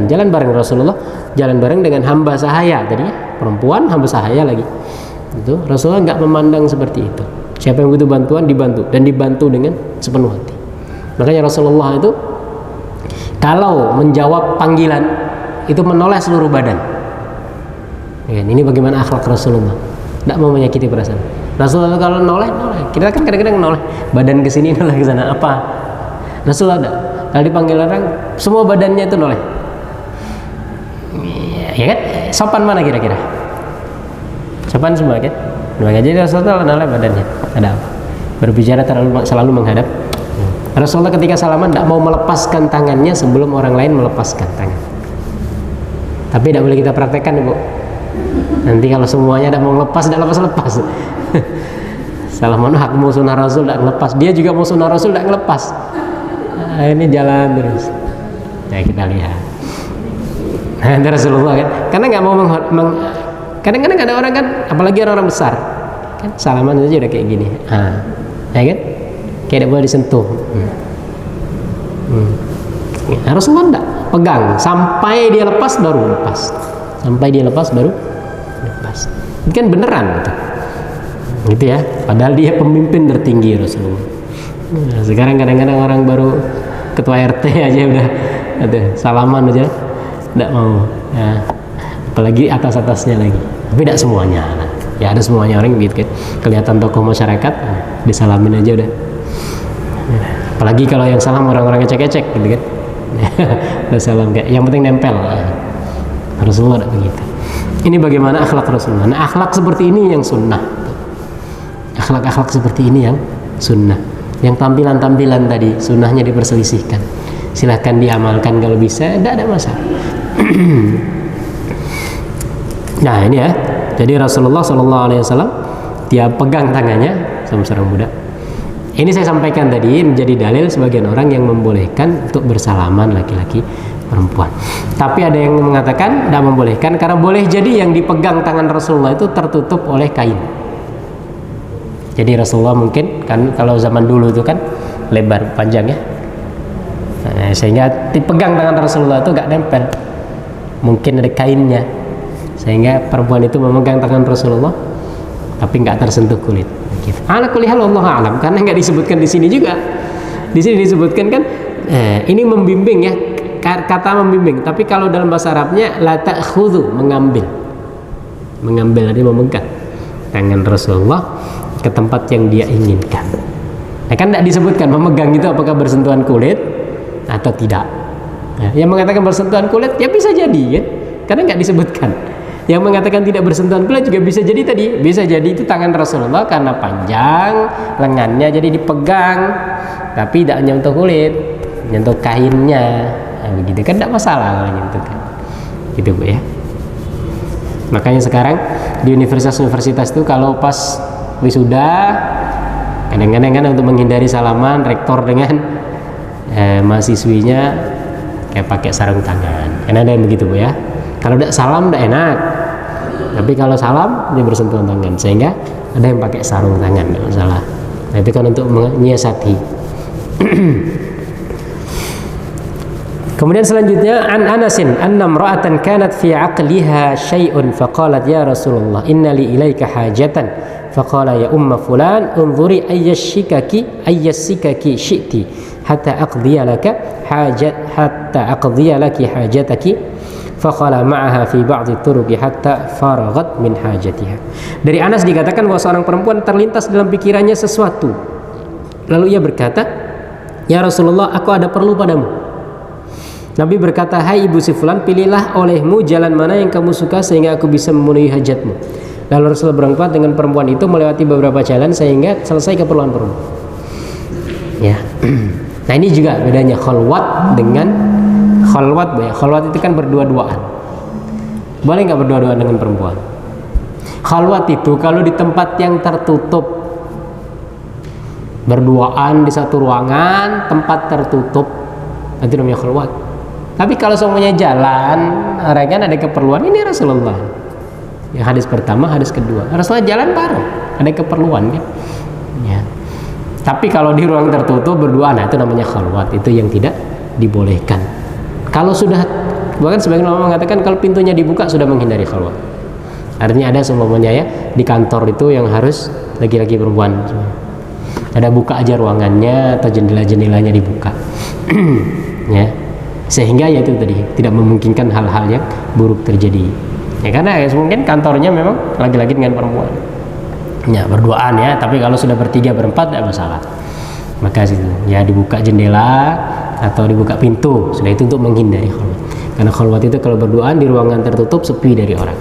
[SPEAKER 1] jalan bareng Rasulullah, jalan bareng dengan hamba sahaya tadi, perempuan hamba sahaya lagi. Itu Rasulullah nggak memandang seperti itu. Siapa yang butuh bantuan dibantu, dan dibantu dengan sepenuh hati. Makanya Rasulullah itu kalau menjawab panggilan itu menoleh seluruh badan. Ya, ini bagaimana akhlak Rasulullah, tidak mau menyakiti perasaan. Rasulullah kalau noleh, kita kan kadang-kadang noleh badan ke sini, noleh ke sana. Apa? Rasulullah tidak. Kalau dipanggil orang, semua badannya itu noleh. Ya kan? Sopan mana kira-kira? Sopan semua kan? Jadi Rasulullah noleh badannya. Ada apa? Berbicara selalu menghadap. Rasulullah ketika salaman tidak mau melepaskan tangannya sebelum orang lain melepaskan tangan. Tapi tidak boleh kita praktekkan, Ibu. Nanti kalau semuanya tidak mau lepas, tidak lepas. Salaman hak mau sunnah Rasul tidak ngelepas. Dia juga mau sunnah Rasul tidak ngelepas. Nah, ini jalan terus. Ya kita lihat. Nah, Rasulullah kan, karena nggak mau kadang-kadang ada orang kan, apalagi orang-orang besar, kan salaman saja udah kayak gini. Ya kan? Kayak tidak boleh disentuh. Rasulullah enggak pegang sampai dia lepas baru lepas. Sampai dia lepas baru lepas. Ini kan beneran gitu ya. Padahal dia pemimpin tertinggi Rasulullah. Nah, sekarang kadang-kadang orang baru ketua RT aja udah salaman aja tidak mau, ya, apalagi atas-atasnya lagi. Tapi tidak semuanya, ya ada semuanya orang gitu kan. Kelihatan tokoh masyarakat, disalamin aja udah. Apalagi kalau yang salam orang-orang ecek-ecek gitu kan. Udah salam kayak, yang penting nempel. Rasulullah tidak begitu. Ini bagaimana akhlak Rasulullah. Nah akhlak seperti ini yang sunnah. Akhlak-akhlak seperti ini yang sunnah. Yang tampilan-tampilan tadi sunnahnya diperselisihkan, silahkan diamalkan kalau bisa, tidak ada masalah. Nah ini ya, jadi Rasulullah SAW dia pegang tangannya sama seorang budak, Ini saya sampaikan tadi menjadi dalil sebagian orang yang membolehkan untuk bersalaman laki-laki perempuan. Tapi ada yang mengatakan tidak membolehkan karena boleh jadi yang dipegang tangan Rasulullah itu tertutup oleh kain. Jadi Rasulullah mungkin kan kalau zaman dulu itu kan lebar panjang ya, sehingga dipegang tangan Rasulullah itu gak nempel, mungkin ada kainnya, sehingga perempuan itu memegang tangan Rasulullah tapi nggak tersentuh kulit. Ala kulli hal wallahu a'lam, karena nggak disebutkan di sini juga. Di sini disebutkan kan ini membimbing ya, kata membimbing. Tapi kalau dalam bahasa Arabnya la ta'khudhu, mengambil artinya memegang tangan Rasulullah ke tempat yang dia inginkan. Nah, kan tidak disebutkan memegang itu apakah bersentuhan kulit atau tidak. Nah, yang mengatakan bersentuhan kulit ya bisa jadi ya, karena nggak disebutkan. Yang mengatakan tidak bersentuhan kulit juga bisa jadi tadi, bisa jadi itu tangan Rasulullah karena panjang lengannya jadi dipegang, tapi tidak menyentuh kulit, menyentuh kainnya. Nah, begitu kan tidak masalah kalau menyentuh kan. Gitu Bu ya. Makanya sekarang di universitas-universitas itu kalau pas wisuda kadang-kadang kan untuk menghindari salaman rektor dengan mahasiswinya kayak pakai sarung tangan. Karena ada yang begitu Bu ya. Kalau tidak salam tidak enak, tapi kalau salam dia bersentuhan tangan, sehingga ada yang pakai sarung tangan, tidak masalah. Nah, itu kan untuk menyiasati. Kemudian selanjutnya an Anasin anna imra'atan kanat fi 'aqliha syai'un faqalat ya Rasulullah inna li ilaika hajatan faqala ya umma fulan unzuri ayyashikaki syi'ti hatta aqdiya laki hajataki faqala ma'aha fi ba'dhi turuqi hatta faraghat min hajatiha. Dari Anas dikatakan bahwa seorang perempuan terlintas dalam pikirannya sesuatu. Lalu ia berkata, "Ya Rasulullah, aku ada perlu padamu." Nabi berkata, "Hai ibu si fulan, pilihlah olehmu jalan mana yang kamu suka sehingga aku bisa memenuhi hajatmu." Lalu Rasulullah berangkat dengan perempuan itu melewati beberapa jalan sehingga selesai keperluan perempuan. Ya. Nah, ini juga bedanya khalwat dengan khalwat. Khalwat itu kan berdua-duaan. Boleh nggak berdua-duaan dengan perempuan? Khalwat itu kalau di tempat yang tertutup, berduaan di satu ruangan, tempat tertutup, itu namanya khalwat. Tapi kalau semuanya jalan, orang kan ada keperluan, ini Rasulullah. Yang hadis pertama, hadis kedua, Rasulullah jalan bareng, ada keperluan kan? Ya. Tapi kalau di ruang tertutup berduaan, nah itu namanya khalwat, itu yang tidak dibolehkan. Kalau sudah, bahkan sebagian ulama mengatakan kalau pintunya dibuka sudah menghindari khalwat. Artinya ada seumpamanya ya di kantor itu yang harus laki-laki perempuan, ada buka aja ruangannya atau jendela-jendelanya dibuka, ya, sehingga ya itu tadi tidak memungkinkan hal-hal yang buruk terjadi. Ya karena ya, mungkin kantornya memang laki-laki dengan perempuan, ya berduaan ya. Tapi kalau sudah bertiga berempat tidak masalah. Maka situ ya dibuka jendela atau dibuka pintu, sudah itu untuk menghindari khalwat. Karena khalwat itu kalau berduaan di ruangan tertutup sepi dari orang.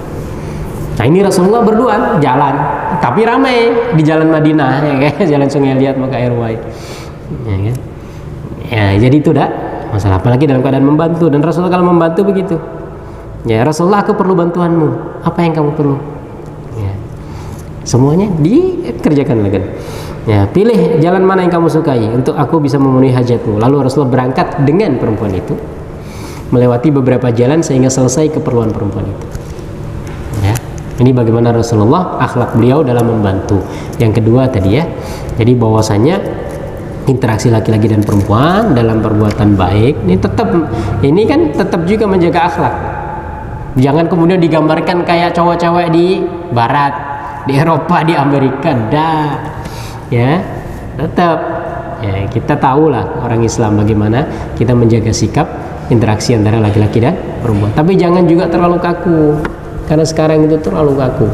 [SPEAKER 1] Nah ini Rasulullah berduaan jalan, tapi ramai di jalan Madinah, ya kan? Jalan Sungai Liat maka Airway, ya kan? Ya jadi itu dah masalah. Apalagi dalam keadaan membantu, dan Rasulullah kalau membantu begitu. Ya Rasulullah, aku perlu bantuanmu. Apa yang kamu perlu? Ya. Semuanya dikerjakan lagi. Ya, pilih jalan mana yang kamu sukai untuk aku bisa memenuhi hajatmu. Lalu Rasulullah berangkat dengan perempuan itu melewati beberapa jalan sehingga selesai keperluan perempuan itu. Ya, ini bagaimana Rasulullah akhlak beliau dalam membantu. Yang kedua tadi ya, jadi bahwasanya interaksi laki-laki dan perempuan dalam perbuatan baik ini kan tetap juga menjaga akhlak. Jangan kemudian digambarkan kayak cowok-cowok di Barat, di Eropa, di Amerika, ya tetap ya kita tahulah orang Islam bagaimana kita menjaga sikap interaksi antara laki-laki dan perempuan. Tapi jangan juga terlalu kaku, karena sekarang itu terlalu kaku.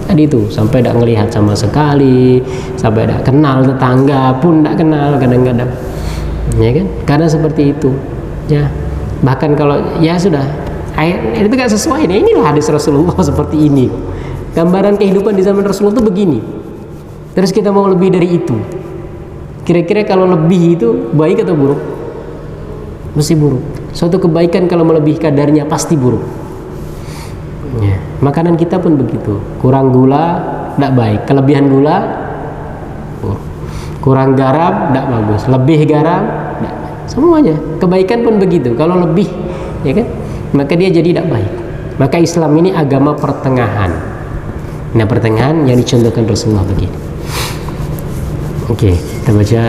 [SPEAKER 1] Tadi itu sampai tidak ngelihat sama sekali, sampai tidak kenal tetangga pun tidak kenal kadang-kadang, ya kan? Karena seperti itu, ya. Bahkan kalau ya sudah, itu gak sesuai. Nah, inilah hadis Rasulullah seperti ini. Gambaran kehidupan di zaman Rasulullah itu begini. Terus kita mau lebih dari itu. Kira-kira kalau lebih itu baik atau buruk? Mesti buruk. Suatu kebaikan kalau melebihi kadarnya pasti buruk. Ya. Makanan kita pun begitu. Kurang gula tidak baik, kelebihan gula buruk. Kurang garam tidak bagus, lebih garam tidak. Semuanya kebaikan pun begitu. Kalau lebih, ya kan, maka dia jadi tidak baik. Maka Islam ini agama pertengahan. Nah, pertengahan yang dicontohkan Rasulullah begini. Oke, kita baca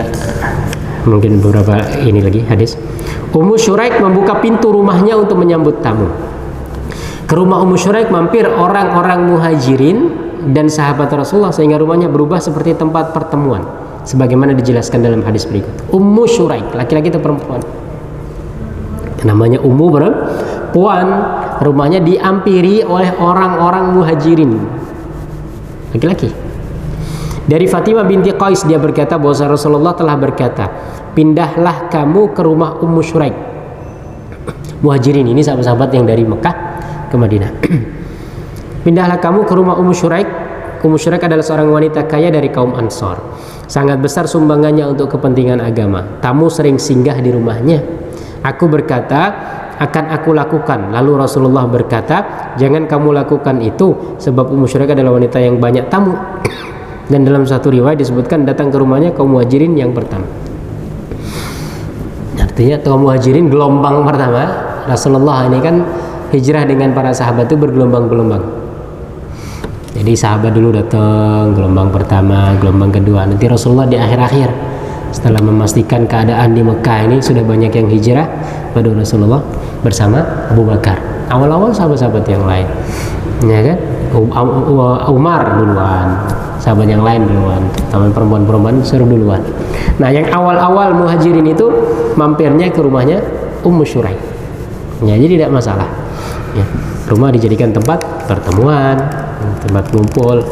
[SPEAKER 1] mungkin beberapa ini lagi hadis. Ummu Syuraik membuka pintu rumahnya untuk menyambut tamu. Ke rumah Ummu Syuraik mampir orang-orang muhajirin dan sahabat Rasulullah, sehingga rumahnya berubah seperti tempat pertemuan, sebagaimana dijelaskan dalam hadis berikut. Ummu Syuraik, laki-laki atau perempuan? Namanya Ummu perempuan, rumahnya diampiri oleh orang-orang muhajirin, laki-laki. Dari Fatimah binti Qais, dia berkata bahwa Rasulullah telah berkata, pindahlah kamu ke rumah Ummu Syuraik. Muhajirin ini sahabat-sahabat yang dari Mekah ke Madinah. Pindahlah kamu ke rumah Ummu Syuraik. Ummu Syuraik adalah seorang wanita kaya dari kaum Ansor. Sangat besar sumbangannya untuk kepentingan agama. Tamu sering singgah di rumahnya. Aku berkata, akan aku lakukan. Lalu Rasulullah berkata, jangan kamu lakukan itu, sebab Ummu Syuraik adalah wanita yang banyak tamu. Dan dalam satu riwayat disebutkan datang ke rumahnya kaum muhajirin yang pertama. Artinya kaum muhajirin gelombang pertama. Rasulullah ini kan hijrah dengan para sahabat itu bergelombang-gelombang. Jadi sahabat dulu datang gelombang pertama, gelombang kedua. Nanti Rasulullah di akhir-akhir setelah memastikan keadaan di Mekah ini sudah banyak yang hijrah, baru Rasulullah bersama Abu Bakar. Awal-awal sahabat-sahabat yang lain, ya kan? Umar duluan, sahabat yang lain duluan, teman perempuan-perempuan suruh duluan. Nah, yang awal-awal muhajirin itu mampirnya ke rumahnya Ummu Syuraik. Ya, jadi tidak masalah. Ya, rumah dijadikan tempat pertemuan, tempat ngumpul.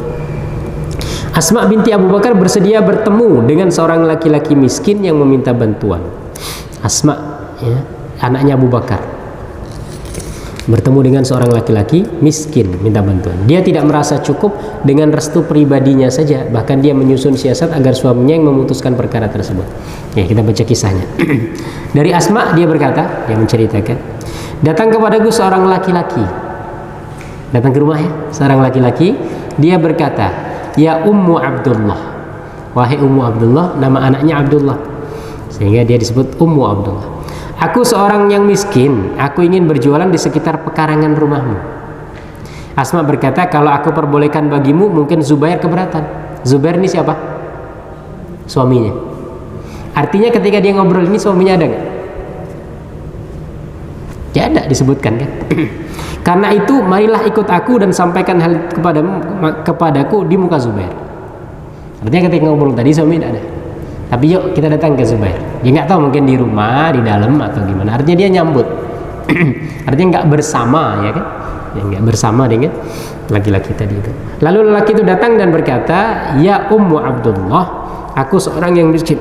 [SPEAKER 1] Asma binti Abu Bakar bersedia bertemu dengan seorang laki-laki miskin yang meminta bantuan. Asma, ya, anaknya Abu Bakar, bertemu dengan seorang laki-laki miskin minta bantuan. Dia tidak merasa cukup dengan restu pribadinya saja, bahkan dia menyusun siasat agar suaminya yang memutuskan perkara tersebut. Ya, kita baca kisahnya. Dari Asma, dia berkata, dia menceritakan, datang kepadaku seorang laki-laki. Datang ke rumahnya seorang laki-laki. Dia berkata, ya Ummu Abdullah, wahai Ummu Abdullah, nama anaknya Abdullah, sehingga dia disebut Ummu Abdullah. Aku seorang yang miskin, aku ingin berjualan di sekitar pekarangan rumahmu. Asma berkata, kalau aku perbolehkan bagimu, mungkin Zubair keberatan. Zubair ini siapa? Suaminya. Artinya ketika dia ngobrol ini, suaminya ada nggak? Ya ada, disebutkan kan. Karena itu marilah ikut aku dan sampaikan hal kepadaku di muka Zubair. Artinya ketika ngobrol tadi suami tidak ada, tapi yuk kita datang ke Zubair. Dia nggak tahu, mungkin di rumah, di dalam atau gimana. Artinya dia nyambut. Artinya nggak bersama, ya kan? Ya, nggak bersama dengan laki-laki tadi itu. Lalu lelaki itu datang dan berkata, ya Ummu Abdullah, aku seorang yang miskin.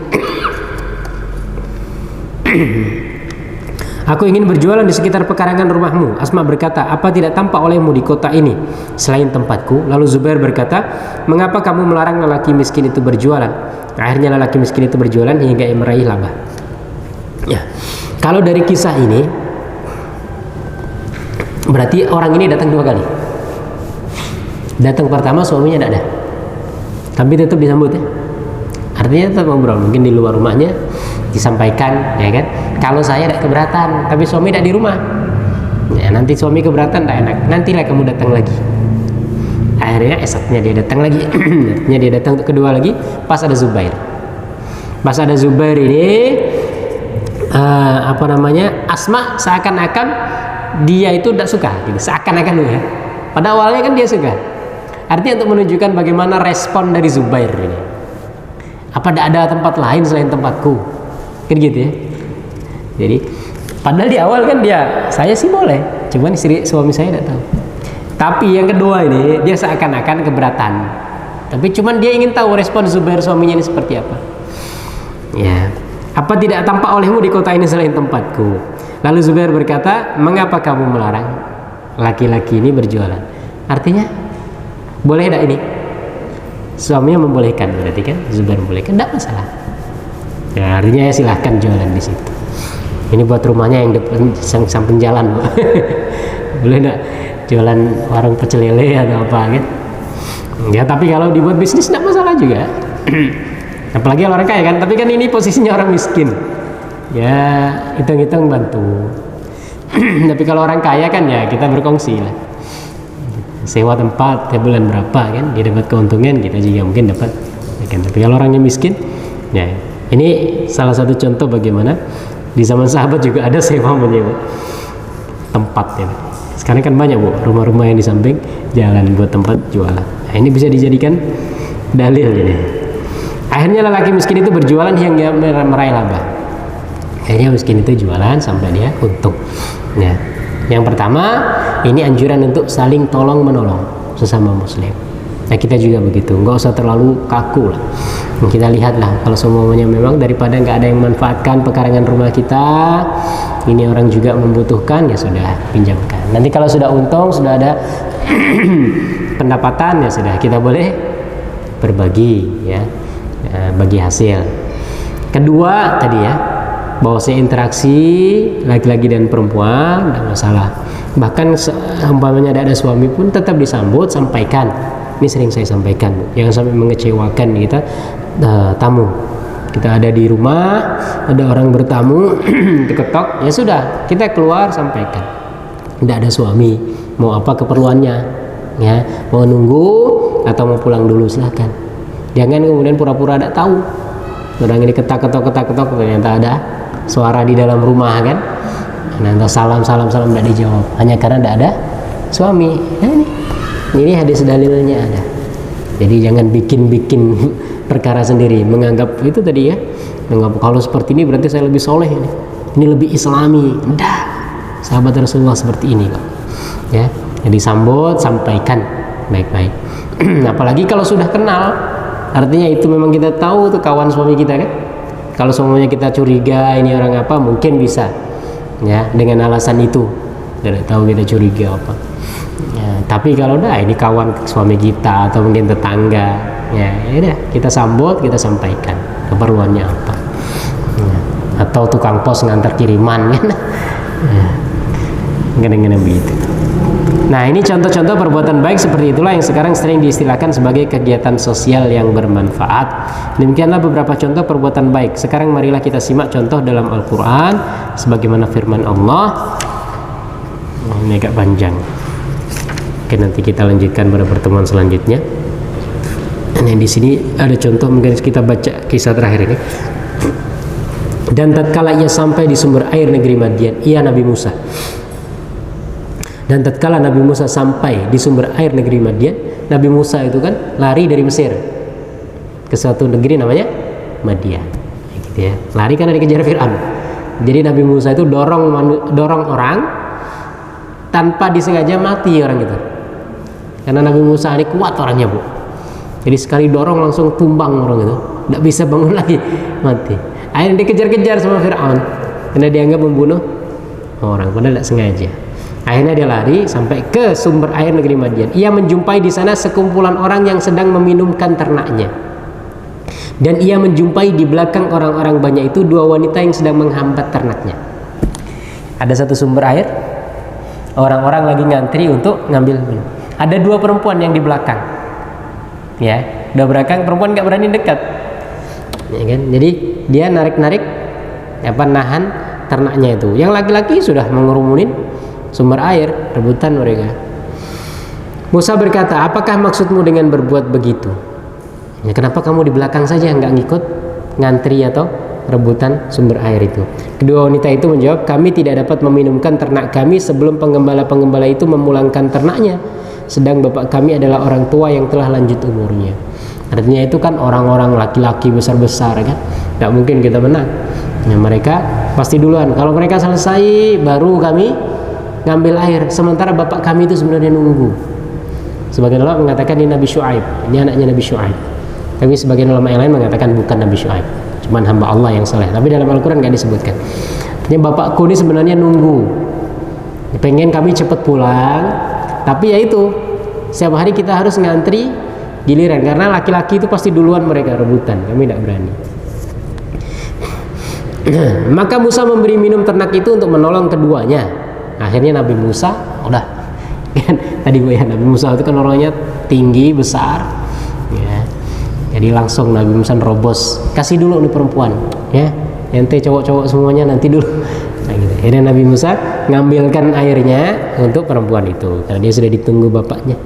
[SPEAKER 1] Aku ingin berjualan di sekitar pekarangan rumahmu. Asma berkata, apa tidak tampak olehmu di kota ini selain tempatku? Lalu Zubair berkata, mengapa kamu melarang lelaki miskin itu berjualan? Akhirnya lelaki miskin itu berjualan hingga ia meraih laba. Ya, kalau dari kisah ini berarti orang ini datang dua kali. Datang pertama suaminya tidak ada, tapi tetap disambut, ya. Artinya tetap ngobrol, mungkin di luar rumahnya disampaikan, ya kan? Kalau saya tidak keberatan, tapi suami tidak di rumah, ya, nanti suami keberatan tidak enak, nantilah kamu datang lagi. Akhirnya esoknya dia datang lagi. Artinya dia datang untuk kedua lagi pas ada Zubair. Pas ada Zubair ini Asma seakan-akan dia itu tidak suka gitu. Seakan-akan, ya. Pada awalnya kan dia suka. Artinya untuk menunjukkan bagaimana respon dari Zubair ini. Apa tidak ada tempat lain selain tempatku? Kan gitu, ya. Jadi padahal di awal kan saya sih boleh, cuman suami saya tidak tahu. Tapi yang kedua ini dia seakan-akan keberatan. Tapi cuman dia ingin tahu respon Zubair suaminya ini seperti apa. Ya, apa tidak tampak olehmu di kota ini selain tempatku? Lalu Zubair berkata, mengapa kamu melarang laki-laki ini berjualan? Artinya boleh tidak ini? Suaminya membolehkan, berarti kan Zubair membolehkan, tidak masalah. Ya, artinya ya silahkan jualan di situ. Ini buat rumahnya yang depan samping jalan. Boleh enggak jualan warung pecel lele atau apa kan? Ya, tapi kalau dibuat bisnis enggak masalah juga. Apalagi orang kaya kan, tapi kan ini posisinya orang miskin. Ya, hitung-hitung bantu. Tapi kalau orang kaya kan ya kita berkongsi lah. Sewa tempat tiap bulan berapa kan, dia dapat keuntungan, kita juga mungkin dapat. Kan? Tapi kalau orangnya miskin, ya ini salah satu contoh bagaimana di zaman sahabat juga ada sewa menyewa tempat ya. Sekarang kan banyak bu rumah-rumah yang di samping jalan buat tempat jualan. Nah, ini bisa dijadikan dalil ini. Akhirnya lelaki miskin itu berjualan hingga meraih laba. Akhirnya miskin itu jualan sampai dia untung. Nah, yang pertama ini anjuran untuk saling tolong menolong sesama muslim. Nah kita juga begitu, nggak usah terlalu kaku lah. Kita lihatlah kalau semuanya memang daripada nggak ada yang manfaatkan pekarangan rumah kita, ini orang juga membutuhkan, ya sudah pinjamkan. Nanti kalau sudah untung, sudah ada pendapatan, ya sudah kita boleh berbagi ya, bagi hasil. Kedua tadi ya, bahwa interaksi laki-laki dan perempuan tidak masalah. Bahkan umpamanya ada suami pun tetap disambut, sampaikan. Ini sering saya sampaikan, jangan sampai mengecewakan kita tamu. Kita ada di rumah, ada orang bertamu, diketok, ya sudah, kita keluar sampaikan. Tidak ada suami, mau apa keperluannya, ya, mau nunggu atau mau pulang dulu silahkan. Jangan kemudian pura-pura tidak tahu. Orang ini ketok ternyata ada suara di dalam rumah kan. Nanti salam tidak dijawab, hanya karena tidak ada suami. Nah, ini hadis dalilnya ada. Jadi jangan bikin perkara sendiri, menganggap itu tadi ya, menganggap kalau seperti ini berarti saya lebih soleh ini lebih islami. Enggak, sahabat Rasulullah seperti ini kok ya. Jadi sampaikan baik-baik. Apalagi kalau sudah kenal, artinya itu memang kita tahu tuh kawan suami kita kan. Kalau semuanya kita curiga ini orang apa, mungkin bisa ya dengan alasan itu, tidak tahu kita curiga apa ya. Tapi kalau ini kawan suami kita atau mungkin tetangga, ya udah kita sambut, kita sampaikan keperluannya apa ya. Atau tukang pos ngantar kiriman kan ya. Kadang-kadang begitu. Nah ini contoh-contoh perbuatan baik seperti itulah yang sekarang sering diistilahkan sebagai kegiatan sosial yang bermanfaat. Demikianlah beberapa contoh perbuatan baik. Sekarang marilah kita simak contoh dalam Al-Quran sebagaimana firman Allah. Ini agak panjang. Oke, nanti kita lanjutkan pada pertemuan selanjutnya. Dan di sini ada contoh, mungkin kita baca kisah terakhir ini. Dan tatkala ia sampai di sumber air negeri Madian, ia Nabi Musa. Dan tatkala Nabi Musa sampai di sumber air negeri Madian, Nabi Musa itu kan lari dari Mesir ke suatu negeri namanya Madian, gitu ya. Lari karena dikejar Fir'aun. Jadi Nabi Musa itu dorong orang tanpa disengaja mati orang itu. Karena Nabi Musa ini kuat orangnya bu. Jadi sekali dorong langsung tumbang orang itu, tidak bisa bangun lagi, mati. Akhirnya dikejar-kejar sama Fir'aun karena dianggap membunuh orang, padahal tidak sengaja. Akhirnya dia lari sampai ke sumber air negeri Madian. Ia menjumpai di sana sekumpulan orang yang sedang meminumkan ternaknya. Dan ia menjumpai di belakang orang-orang banyak itu dua wanita yang sedang menghambat ternaknya. Ada satu sumber air, orang-orang lagi ngantri untuk ngambil minum. Ada dua perempuan yang di belakang. Ya, udah belakang, perempuan nggak berani dekat. Ya kan? Jadi dia narik-narik nahan ternaknya itu. Yang laki-laki sudah mengurumunin sumber air, rebutan mereka. Musa berkata, apakah maksudmu dengan berbuat begitu? Ya, kenapa kamu di belakang saja nggak ngikut ngantri atau rebutan sumber air itu? Kedua wanita itu menjawab, kami tidak dapat meminumkan ternak kami sebelum penggembala-penggembala itu memulangkan ternaknya, sedang bapak kami adalah orang tua yang telah lanjut umurnya. Artinya itu kan orang-orang laki-laki besar-besar kan, nggak mungkin kita menang. Ya, mereka pasti duluan. Kalau mereka selesai baru kami ngambil air, sementara bapak kami itu sebenarnya nunggu. Sebagian ulama mengatakan ini Nabi Syuaib, ini anaknya Nabi Syuaib. Tapi sebagian ulama yang lain mengatakan bukan Nabi Syuaib, cuman hamba Allah yang saleh. Tapi dalam Al-Quran nggak disebutkan. Artinya bapakku ini sebenarnya nunggu, pengen kami cepat pulang. Tapi ya itu, setiap hari kita harus ngantri giliran karena laki-laki itu pasti duluan mereka rebutan, kami tidak berani. Maka Musa memberi minum ternak itu untuk menolong keduanya. Akhirnya Nabi Musa udah kan tadi gue ya, Nabi Musa itu kan orangnya tinggi besar ya. Jadi langsung Nabi Musa robos, kasih dulu nih perempuan, ya, ente cowok-cowok semuanya nanti dulu. Nah, gitu. Akhirnya Nabi Musa ngambilkan airnya untuk perempuan itu, karena dia sudah ditunggu bapaknya.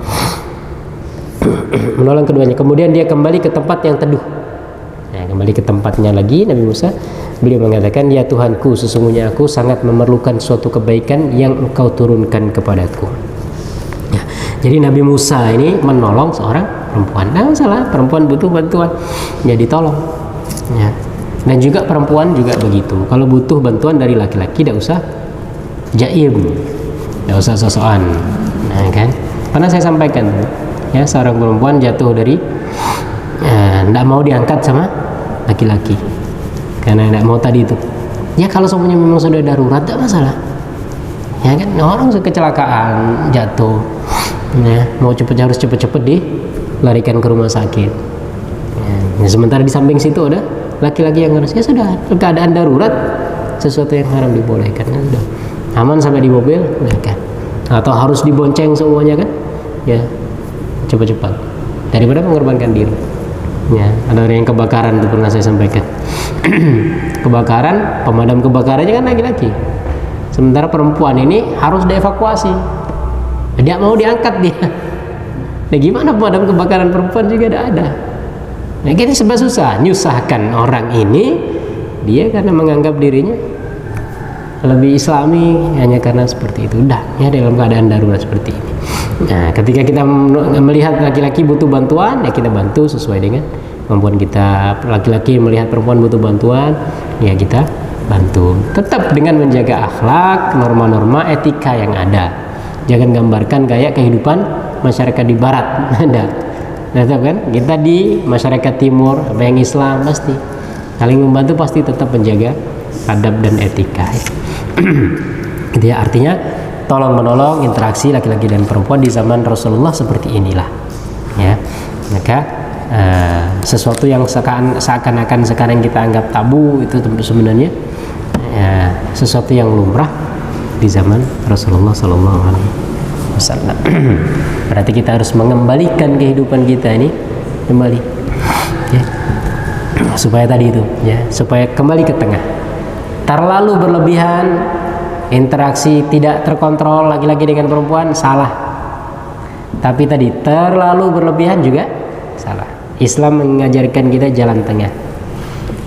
[SPEAKER 1] Menolong keduanya. Kemudian dia kembali ke tempat yang teduh. Nah, kembali ke tempatnya lagi Nabi Musa. Beliau mengatakan, ya Tuhanku, sesungguhnya aku sangat memerlukan suatu kebaikan yang Engkau turunkan kepadaku. Ya, jadi Nabi Musa ini menolong seorang perempuan. Nah, masalah perempuan butuh bantuan, ya ditolong. Ya. Dan juga perempuan juga begitu. Kalau butuh bantuan dari laki-laki, tidak usah jaim, tidak usah sosokan. Nah, kan? Pernah saya sampaikan, ya, seorang perempuan jatuh dari, tidak mau diangkat sama laki-laki, karena tidak mau tadi itu. Ya kalau semuanya memang sudah darurat, tidak masalah. Ya kan, orang kecelakaan jatuh, ya, mau harus cepet-cepet dilarikan ke rumah sakit. Ya, sementara di samping situ ada laki-laki yang harus, ya sudah, keadaan darurat, sesuatu yang haram dibolehkan, ya sudah, aman sampai di mobil, bolehkan. Atau harus dibonceng semuanya kan, ya cepat-cepat daripada mengorbankan diri. Ya, ada orang yang kebakaran itu pernah saya sampaikan. Kebakaran, pemadam kebakarannya kan laki-laki. Sementara perempuan ini harus dievakuasi. Dia mau diangkat dia. Nah, gimana pemadam kebakaran perempuan juga tidak ada. Nah, ini sebab susah nyusahkan orang ini, dia karena menganggap dirinya lebih islami hanya karena seperti itu. Udah, ya dalam keadaan darurat seperti ini. Nah, ketika kita melihat laki-laki butuh bantuan, ya kita bantu sesuai dengan kemampuan kita. Laki-laki melihat perempuan butuh bantuan, ya kita bantu. Tetap dengan menjaga akhlak, norma-norma etika yang ada. Jangan gambarkan kayak kehidupan masyarakat di barat. Nah, tetap kan kita di masyarakat timur, apa yang Islam pasti saling membantu, pasti tetap menjaga adab dan etika. Itu ya, artinya tolong menolong interaksi laki-laki dan perempuan di zaman Rasulullah seperti inilah. Ya, maka sesuatu yang seakan-akan sekarang kita anggap tabu itu sebenarnya sesuatu yang lumrah di zaman Rasulullah SAW. Berarti kita harus mengembalikan kehidupan kita ini kembali, ya, supaya tadi itu, ya, supaya kembali ke tengah. Terlalu berlebihan, interaksi tidak terkontrol laki-laki dengan perempuan, salah. Tapi tadi terlalu berlebihan juga salah. Islam mengajarkan kita jalan tengah,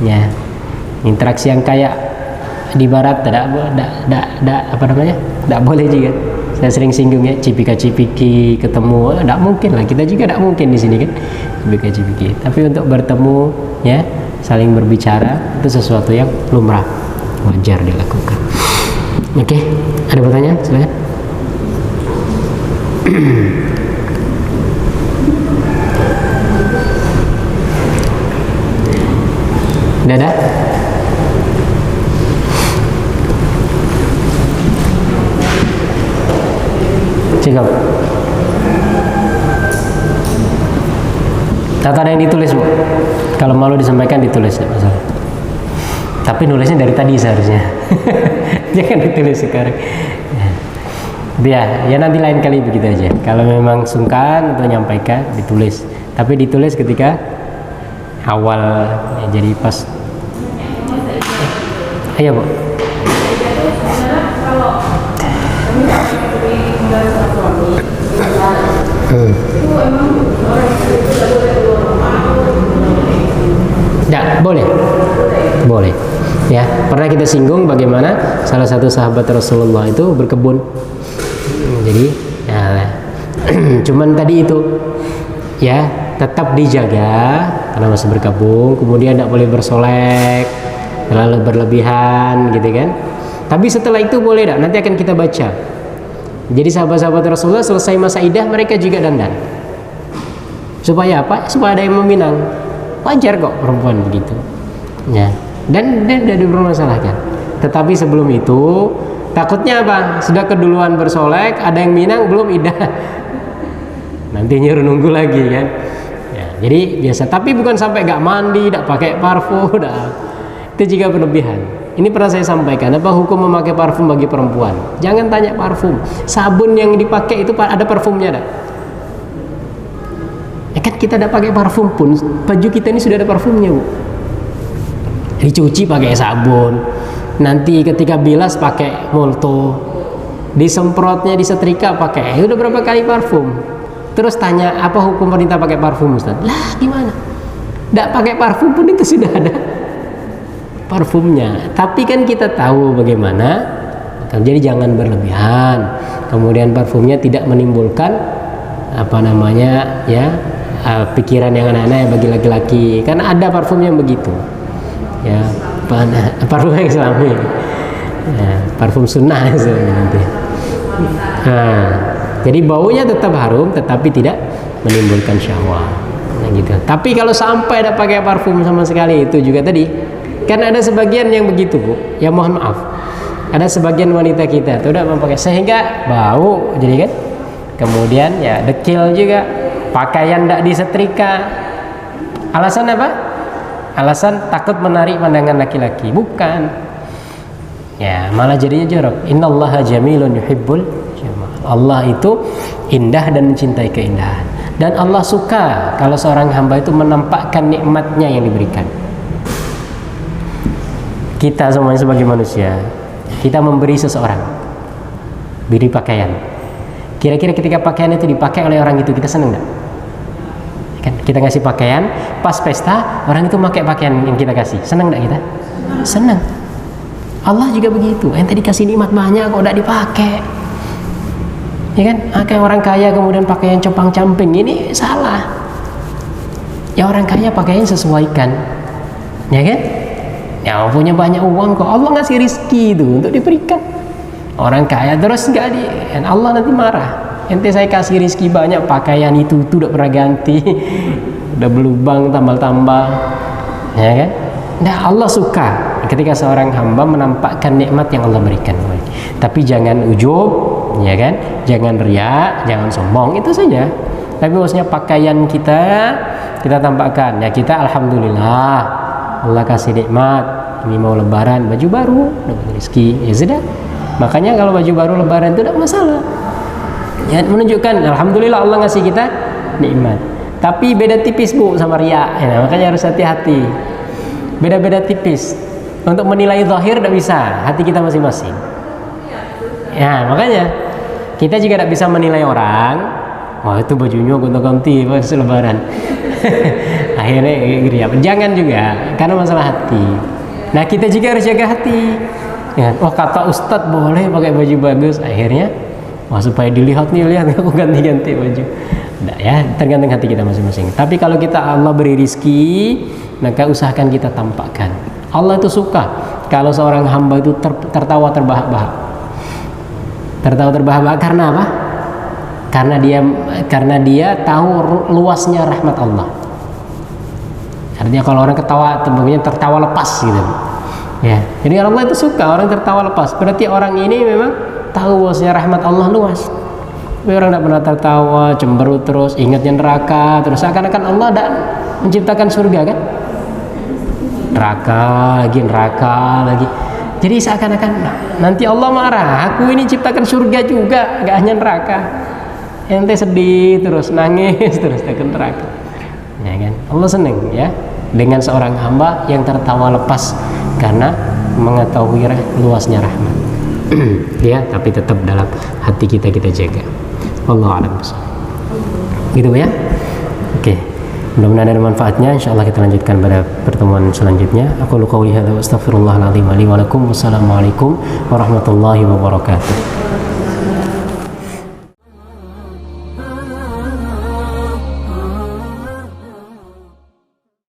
[SPEAKER 1] ya. Interaksi yang kayak di barat tidak boleh juga. Saya sering singgung, ya, cipika-cipiki ketemu, tidak mungkin lah, kita juga tidak mungkin di sini kan cipika-cipiki. Tapi untuk bertemu, ya, saling berbicara, itu sesuatu yang lumrah, wajar dilakukan. Oke, ada pertanyaan? Silakan. Udah ada? Cukup. Tata ada yang ditulis, Bu. Kalau malu disampaikan ditulis, tidak masalah. Tapi nulisnya dari tadi seharusnya. Jangan ditulis sekarang. Ya nanti lain kali begitu aja. Kalau memang sungkan untuk menyampaikan, ditulis. Tapi ditulis ketika awal, ya, jadi pas. Ayo, Bu. Ya, boleh. Ya, pernah kita singgung bagaimana salah satu sahabat Rasulullah itu berkebun. Jadi, ya, cuman tadi itu, ya, tetap dijaga karena masih berkabung. Kemudian tidak boleh bersolek, terlalu berlebihan, gitu kan. Tapi setelah itu boleh tak? Nanti akan kita baca. Jadi sahabat-sahabat Rasulullah selesai masa idah, mereka juga dandan. Supaya apa? Supaya ada yang meminang. Wajar kok perempuan begitu. Ya. Dan tidak dipermasalahkan. Tetapi sebelum itu, takutnya apa? Sudah keduluan bersolek, ada yang minang belum idah. Nanti nyuruh nunggu lagi kan. Ya, jadi biasa. Tapi bukan sampai gak mandi, gak pakai parfum, itu juga berlebihan. Ini pernah saya sampaikan, apa hukum memakai parfum bagi perempuan? Jangan tanya parfum. Sabun yang dipakai itu ada parfumnya, tak? Ya kan kita udah pakai parfum pun, baju kita ini sudah ada parfumnya, Bu. Dicuci pakai sabun, nanti ketika bilas pakai molto, disemprotnya, disetrika pakai, udah berapa kali parfum. Terus tanya apa hukum wanita pakai parfum, Ustaz? Lah gimana? Nggak pakai parfum pun itu sudah ada parfumnya. Tapi kan kita tahu bagaimana, jadi jangan berlebihan. Kemudian parfumnya tidak menimbulkan apa namanya ya pikiran yang aneh-aneh bagi laki-laki. Karena ada parfum yang begitu, ya parfum yang Islami, ya, parfum sunnah nanti. Nah, jadi baunya tetap harum, tetapi tidak menimbulkan syahwat. Nah, gitu. Tapi kalau sampai ada pakai parfum sama sekali, itu juga tadi. Kan ada sebagian yang begitu, Bu. Ya mohon maaf. Ada sebagian wanita kita tuh udah memakai sehingga bau, jadi kan. Kemudian ya dekil juga, pakaian tidak disetrika. Alasan apa? Alasan takut menarik pandangan laki-laki. Bukan. Ya, malah jadinya jorok. Innallaha jamilun yuhibbul jamal. Allah itu indah dan mencintai keindahan. Dan Allah suka kalau seorang hamba itu menampakkan nikmatnya yang diberikan. Kita semuanya sebagai manusia, kita memberi seseorang, beri pakaian. Kira-kira ketika pakaian itu dipakai oleh orang itu, kita senang nggak? Kan kita ngasih pakaian, pas pesta orang itu pakai pakaian yang kita kasih, senang nggak kita? Senang. Allah juga begitu. Yang tadi kasih nikmat banyak kok udah dipakai. Ya kan? Kayak orang kaya kemudian pakaian compang-camping, ini salah. Ya orang kaya pakaian sesuaikan, ya kan? Ya punya banyak uang kok, Allah ngasih rizki itu untuk diberikan. Orang kaya terus nggak di, Allah nanti marah. Ente saya kasih rizki banyak, pakaian itu udah pernah ganti, udah berlubang tambal-tambal, ya kan? Nah Allah suka ketika seorang hamba menampakkan nikmat yang Allah berikan. Tapi jangan ujub, ya kan? Jangan riya, jangan sombong, itu saja. Tapi maksudnya pakaian kita tampakkan. Ya kita alhamdulillah Allah kasih nikmat. Ini mau lebaran, baju baru, dapat rezeki, ya sudah. Makanya kalau baju baru lebaran itu tidak masalah. Ya menunjukkan alhamdulillah Allah ngasih kita nikmat. Tapi beda tipis, Bu, sama riya. Ya, makanya harus hati-hati. Beda-beda tipis. Untuk menilai zahir tidak bisa, hati kita masing-masing. Ya, makanya kita juga tidak bisa menilai orang. Wah, itu bajunya gonta-ganti pas lebaran. Akhirnya riya. Jangan juga, karena masalah hati. Nah, kita juga harus jaga hati. Ya, oh kata Ustadz boleh pakai baju bagus, akhirnya wah supaya dilihat nih, lihat aku ganti-ganti baju. Nah, ya tergantung hati kita masing-masing. Tapi kalau kita Allah beri rizki, maka usahakan kita tampakkan. Allah itu suka kalau seorang hamba itu tertawa terbahak-bahak. Tertawa terbahak-bahak karena apa? Karena dia tahu luasnya rahmat Allah. Artinya kalau orang ketawa, tentunya tertawa lepas gitu. Ya, jadi Allah itu suka orang tertawa lepas. Berarti orang ini memang tahu bahwasanya rahmat Allah luas. Tapi orang tidak pernah tertawa, cemberut terus, ingatnya neraka, terus seakan-akan Allah tidak menciptakan surga kan? Neraka lagi. Jadi seakan-akan nanti Allah marah. Aku ini ciptakan surga juga, nggak hanya neraka. Ente sedih terus, nangis terus ke neraka. Ya kan? Allah senang ya dengan seorang hamba yang tertawa lepas karena mengetahui luasnya rahmat. Ya, tapi tetap dalam hati kita jaga. Wallahu a'lam bishawab. Gitu ya. Oke. Mudah-mudahan ada manfaatnya. Insyaallah kita lanjutkan pada pertemuan selanjutnya. Aku qouli hadza wa astaghfirullahal azim li wa lakum. Wassalamualaikum warahmatullahi wabarakatuh.